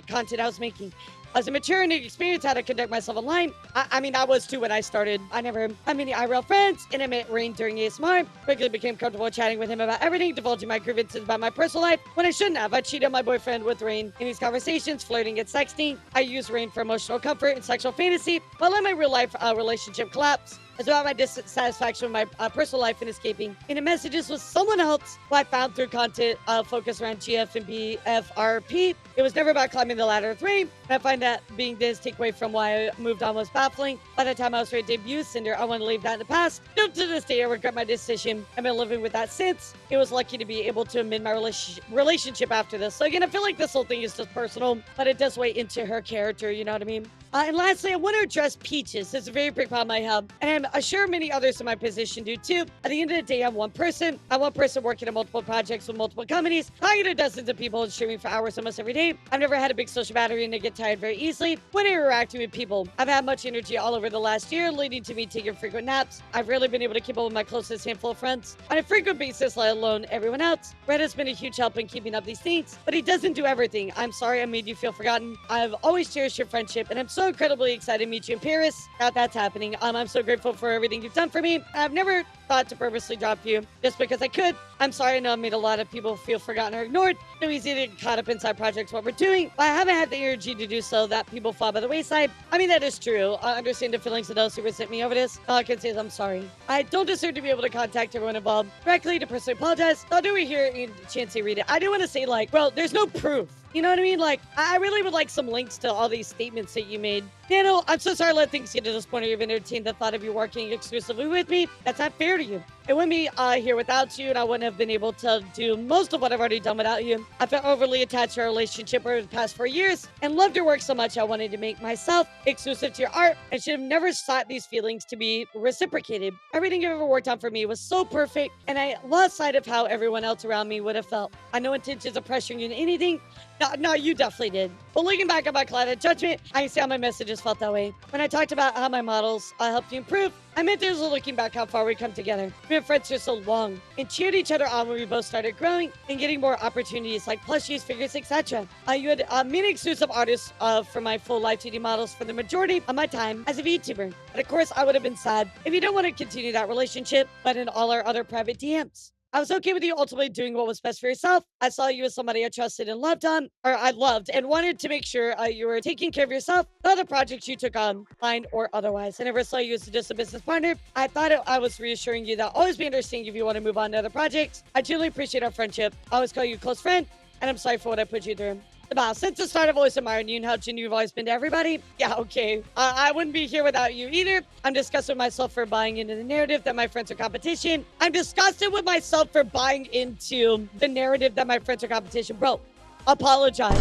[SPEAKER 1] content I was making. As a mature and experienced how to conduct myself online, I mean, I was too when I started. I never had many IRL friends, and I met Rain during ASMR. Quickly became comfortable chatting with him about everything, divulging my grievances about my personal life when I shouldn't have. I cheated on my boyfriend with Rain in these conversations, flirting and sexting. I used Rain for emotional comfort and sexual fantasy, while let my real life relationship collapse. It's about my dissatisfaction with my personal life and escaping into messages with someone else who I found through content focused around GF and BFRP. It was never about climbing the ladder with Rain. And I find that being this takeaway from why I moved on was baffling. By the time I was ready to debut Cinder, I want to leave that in the past. Still to this day, I regret my decision. I've been living with that since. It was lucky to be able to amend my relationship after this. So again, I feel like this whole thing is just personal, but it does weigh into her character, you know what I mean? And lastly, I want to address Peaches. It's a very big problem I have. And I'm sure many others in my position do too. At the end of the day, I'm one person. I'm one person working on multiple projects with multiple companies, talking to dozens of people and streaming for hours almost every day. I've never had a big social battery and I get tired very easily when interacting with people. I've had much energy all over the last year, leading to me taking frequent naps. I've rarely been able to keep up with my closest handful of friends on a frequent basis, let alone everyone else. Red has been a huge help in keeping up these things, but he doesn't do everything. I'm sorry I made you feel forgotten. I've always cherished your friendship, and I'm so incredibly excited to meet you in Paris. Now that's happening. I'm so grateful for everything you've done for me. I've never thought to purposely drop you just because I could. I'm sorry, I know I made a lot of people feel forgotten or ignored. So easy to get caught up inside projects, what we're doing. But I haven't had the energy to do so that people fall by the wayside. I mean, that is true. I understand the feelings of those who resent me over this. All I can say is I'm sorry. I don't deserve to be able to contact everyone involved directly to personally apologize. I'll do it here and chance to read it. I do want to say, like, bro, there's no proof. You know what I mean? Like, I really would like some links to all these statements that you made. Nano, I'm so sorry I let things get to this point or you've entertained the thought of you working exclusively with me. That's not fair to you. It wouldn't be here without you, and I wouldn't have been able to do most of what I've already done without you. I felt overly attached to our relationship over the past 4 years and loved your work so much I wanted to make myself exclusive to your art and should have never sought these feelings to be reciprocated. Everything you ever worked on for me was so perfect, and I lost sight of how everyone else around me would have felt. I had no intentions of pressuring you into anything. No, you definitely did. But looking back on my cloud of judgment, I can see how my messages felt that way. When I talked about how my models helped you improve, I meant there's looking back how far we come together. We've been friends for so long and cheered each other on when we both started growing and getting more opportunities like plushies, figures, etc. You had many exclusive artists for my full live 2D models for the majority of my time as a VTuber. And of course, I would have been sad if you don't want to continue that relationship, but in all our other private DMs. I was okay with you ultimately doing what was best for yourself. I saw you as somebody I trusted and loved and wanted to make sure you were taking care of yourself, the other projects you took on, fine or otherwise. I never saw you as just a business partner. I thought I was reassuring you that I'll always be understanding if you want to move on to other projects. I truly appreciate our friendship. I always call you a close friend, and I'm sorry for what I put you through. Since the start, I've always admired you and how genuine you've always been to everybody. Yeah, okay. I wouldn't be here without you either. I'm disgusted with myself for buying into the narrative that my friends are competition. I'm disgusted with myself for buying into the narrative that my friends are competition. Bro, apologize.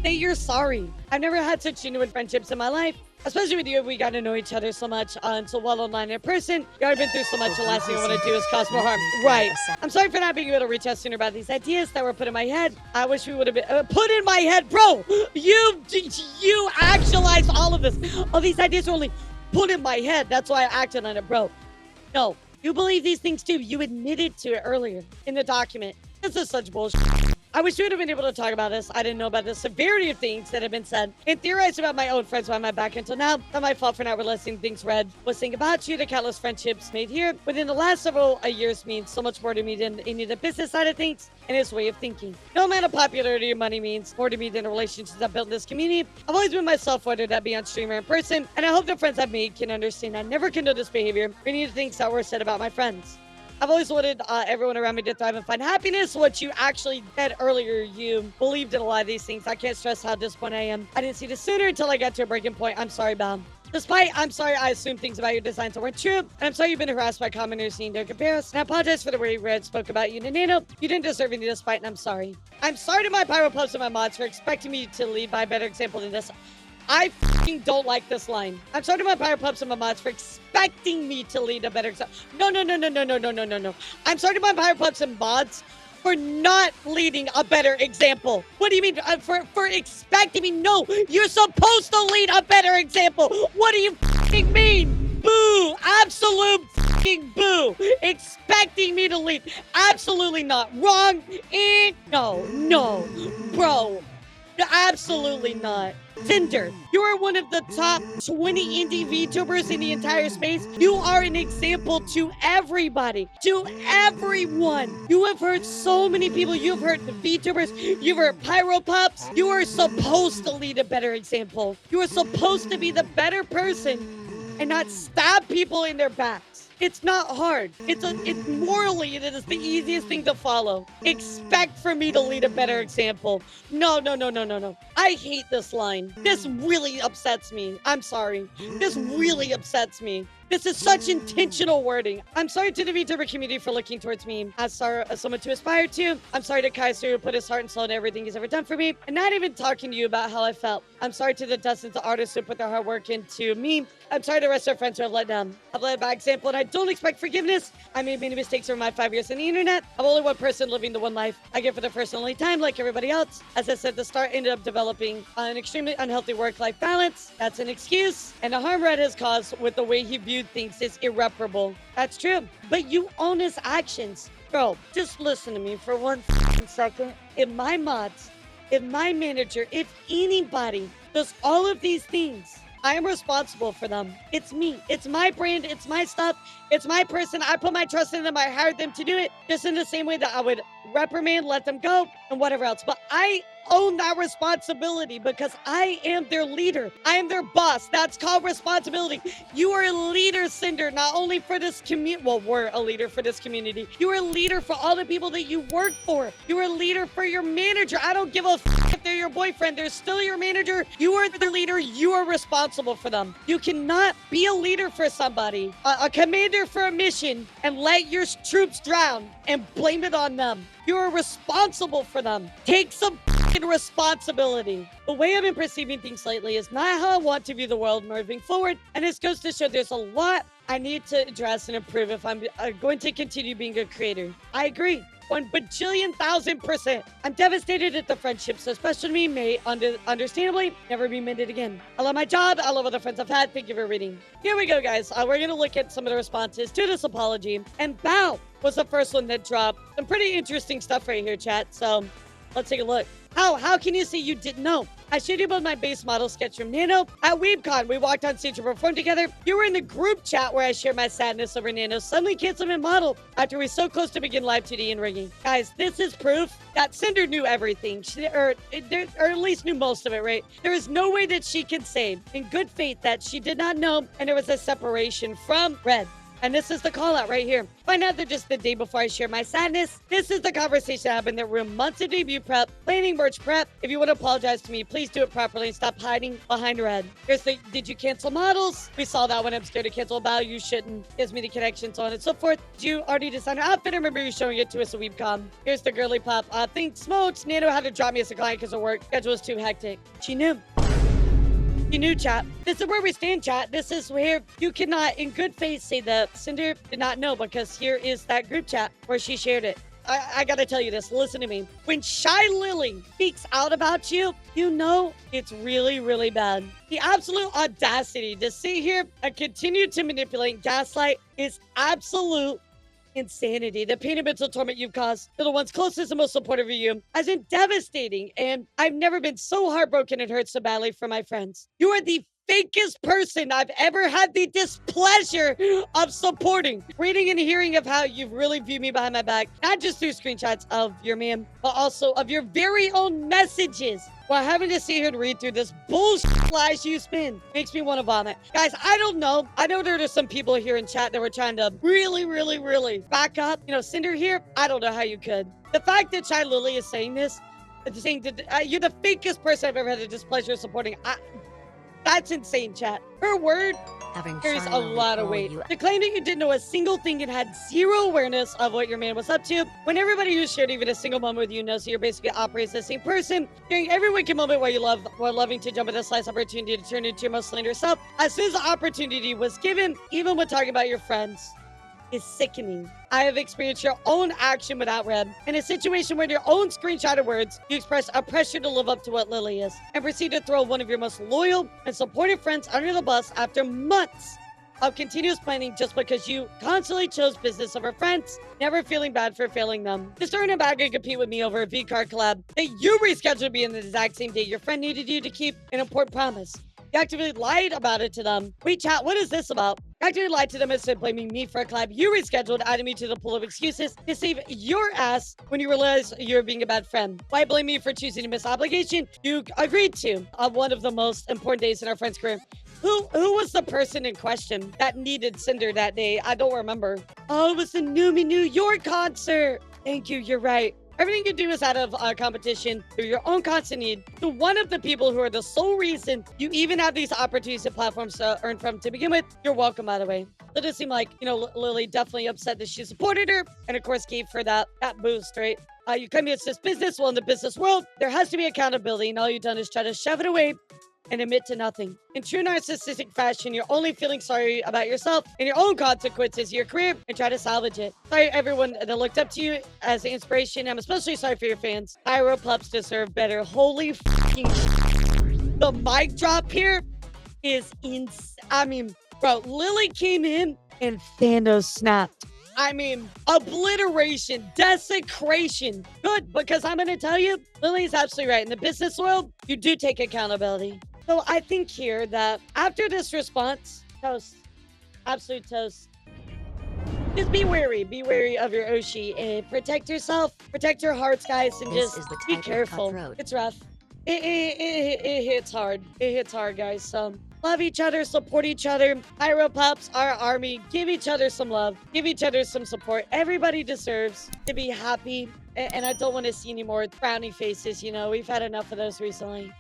[SPEAKER 1] Say you're sorry. I've never had such genuine friendships in my life. Especially with you, we got to know each other so much so well online in person. You've already been through so much, the last thing I want to do is cause more harm. Right. I'm sorry for not being able to reach out sooner about these ideas that were put in my head. I wish we would have been put in my head, bro. You actualized all of this. All these ideas were only put in my head. That's why I acted on it, bro. No, you believe these things too. You admitted to it earlier in the document. This is such bullshit. I wish we would have been able to talk about this. I didn't know about the severity of things that have been said and theorized about my own friends behind my back until now. Not my fault for not realizing things read was saying about you. The countless friendships made here within the last several years means so much more to me than any of the business side of things and his way of thinking. No amount of popularity or money means more to me than the relationships I've built in this community. I've always been myself, whether that be on stream or in person, and I hope the friends I've made can understand I never condone this behavior or any of the things that were said about my friends. I've always wanted everyone around me to thrive and find happiness. What you actually said earlier, you believed in a lot of these things. I can't stress how disappointed I am. I didn't see this sooner until I got to a breaking point. I'm sorry, Bob. I'm sorry I assumed things about your designs that weren't true. And I'm sorry you've been harassed by commenters needing to compare us. And I apologize for the way Red spoke about you and Nano. You didn't deserve any of this fight, and I'm sorry. I'm sorry to my pyro pups and my mods for expecting me to lead by a better example than this. I fucking don't like this line. I'm sorry to my Pyro Pups and my mods for expecting me to lead a better example. No. I'm sorry to my Pyro Pups and mods for not leading a better example. What do you mean? For expecting me? No, you're supposed to lead a better example. What do you fucking mean? Boo. Absolute fucking boo. Expecting me to lead. Absolutely not. Wrong. No. Bro. Absolutely not. Cinder, you are one of the top 20 indie VTubers in the entire space. You are an example to everybody, to everyone. You have hurt so many people. You've hurt the VTubers. You've hurt Pyro Pups. You are supposed to lead a better example. You are supposed to be the better person and not stab people in their backs. It's not hard. It's morally, it is the easiest thing to follow. Expect for me to lead a better example. No. I hate this line. This really upsets me. I'm sorry. This really upsets me. This is such intentional wording. I'm sorry to the VTuber community for looking towards me as someone to aspire to. I'm sorry to Kaiser who put his heart and soul in everything he's ever done for me. And not even talking to you about how I felt. I'm sorry to the dozens of artists who put their hard work into me. I'm sorry to the rest of our friends who have let down. I've led by example and I don't expect forgiveness. I made many mistakes over my 5 years on the internet. I'm only one person living the one life I give for the first and only time like everybody else. As I said at the start, ended up developing an extremely unhealthy work-life balance. That's an excuse. And the harm Red has caused with the way he viewed things is irreparable. That's true. But you own his actions. Bro, just listen to me for 1 second. If my mods, if my manager, if anybody does all of these things, I am responsible for them. It's me. It's my brand. It's my stuff. It's my person. I put my trust in them. I hired them to do it. Just in the same way that I would reprimand, let them go, and whatever else. But I own that responsibility because I am their leader. I am their boss. That's called responsibility. You are a leader, Cinder, not only for this community. Well, we're a leader for this community. You are a leader for all the people that you work for. You are a leader for your manager. I don't give a if they're your boyfriend. They're still your manager. You are the leader. You are responsible for them. You cannot be a leader for somebody, a commander for a mission, and let your troops drown and blame it on them. You are responsible for them. Take some responsibility. The way I've been perceiving things lately is not how I want to view the world moving forward, and this goes to show there's a lot I need to address and improve if I'm going to continue being a creator. I agree. 1,000,000,000%. I'm devastated at the friendships so special to me may understandably never be mended again. I love my job. I love all the friends I've had. Thank you for reading. Here we go, guys. We're going to look at some of the responses to this apology. And Bow was the first one that dropped some pretty interesting stuff right here, chat. So let's take a look. How can you say you didn't know? I showed you about my base model sketch from Nano. At WeebCon, we walked on stage to perform together. You were in the group chat where I shared my sadness over Nano suddenly canceled my model after we were so close to begin live 2D and rigging. Guys, this is proof that Cinder knew everything, or at least knew most of it, right? There is no way that she can say in good faith that she did not know and there was a separation from Red. And this is the call out right here. Find out that just the day before I share my sadness. This is the conversation I have in the room. Months of debut prep, planning merch prep. If you want to apologize to me, please do it properly and stop hiding behind Red. Here's the, did you cancel models? We saw that one. I'm scared to cancel a bow. You shouldn't. Gives me the connection, so on and so forth. Did you already design her outfit? I remember you showing it to us at WeebCon. Here's the girly pop. Think smokes. Nano had to drop me as a client because her work schedule was too hectic. She knew. You knew, chat. This is where we stand, chat. This is where you cannot, in good faith, say that Cinder did not know because here is that group chat where she shared it. I gotta tell you this. Listen to me. When Shylily speaks out about you, you know it's really, really bad. The absolute audacity to sit here and continue to manipulate and gaslight is absolute insanity. The pain and mental torment you've caused to the ones closest and most supportive of you has been devastating, and I've never been so heartbroken and hurt so badly for my friends. You are the fakest person I've ever had the displeasure of supporting. Reading and hearing of how you've really viewed me behind my back, not just through screenshots of your meme, but also of your very own messages. While having to sit here and read through this bullshit lies you spin makes me want to vomit. Guys, I don't know. I know there are some people here in chat that were trying to really back up. You know, Cinder here, I don't know how you could. The fact that Shylily is saying this, saying that you're the fakest person I've ever had the displeasure of supporting. That's insane, chat. Her word carries a lot of weight. To claim that you didn't know a single thing and had zero awareness of what your man was up to, when everybody who shared even a single moment with you knows that you're basically operates the same person, during every waking moment while loving to jump at the slice opportunity to turn into your most slanderous self, as soon as the opportunity was given, even when talking about your friends, is sickening. I have experienced your own action without Red. In a situation where in your own screenshotted words, you express a pressure to live up to what Lily is, and proceed to throw one of your most loyal and supportive friends under the bus after months of continuous planning just because you constantly chose business over friends, never feeling bad for failing them. Just earn a bag and compete with me over a V-Card collab that you rescheduled to be in the exact same day your friend needed you to keep an important promise. You actively lied about it to them. Wait, chat, what is this about? You actively lied to them instead of blaming me for a collab you rescheduled, adding me to the pool of excuses to save your ass when you realized you're being a bad friend. Why blame me for choosing to miss obligation you agreed to on one of the most important days in our friend's career? Who was the person in question that needed Cinder that day? I don't remember. Oh, it was the New York concert. Thank you, you're right. Everything you do is out of competition through your own constant need to one of the people who are the sole reason you even have these opportunities and platforms to earn from to begin with. You're welcome, by the way. It does seem like, you know, Lily definitely upset that she supported her and, of course, gave her that boost, right? You come against this business. Well, in the business world, there has to be accountability, and all you've done is try to shove it away and admit to nothing. In true narcissistic fashion, you're only feeling sorry about yourself and your own consequences, your career, and try to salvage it. Sorry, everyone that looked up to you as an inspiration. I'm especially sorry for your fans. Pups deserve better. Holy fucking shit. The mic drop here is insane. I mean, bro, Lily came in and Thanos snapped. I mean, obliteration, desecration. Good, because I'm going to tell you, Lily's absolutely right. In the business world, you do take accountability. So I think here that after this response, toast, absolute toast. Just be wary of your Oshi and protect yourself, protect your hearts, guys, and
[SPEAKER 3] This
[SPEAKER 1] just
[SPEAKER 3] is the
[SPEAKER 1] be
[SPEAKER 3] type of
[SPEAKER 1] careful.
[SPEAKER 3] cutthroat.
[SPEAKER 1] It's rough. It hits hard. It hits hard, guys. So love each other, support each other. Pups, our army, give each other some love, give each other some support. Everybody deserves to be happy, and I don't want to see any more frowny faces. You know, we've had enough of those recently.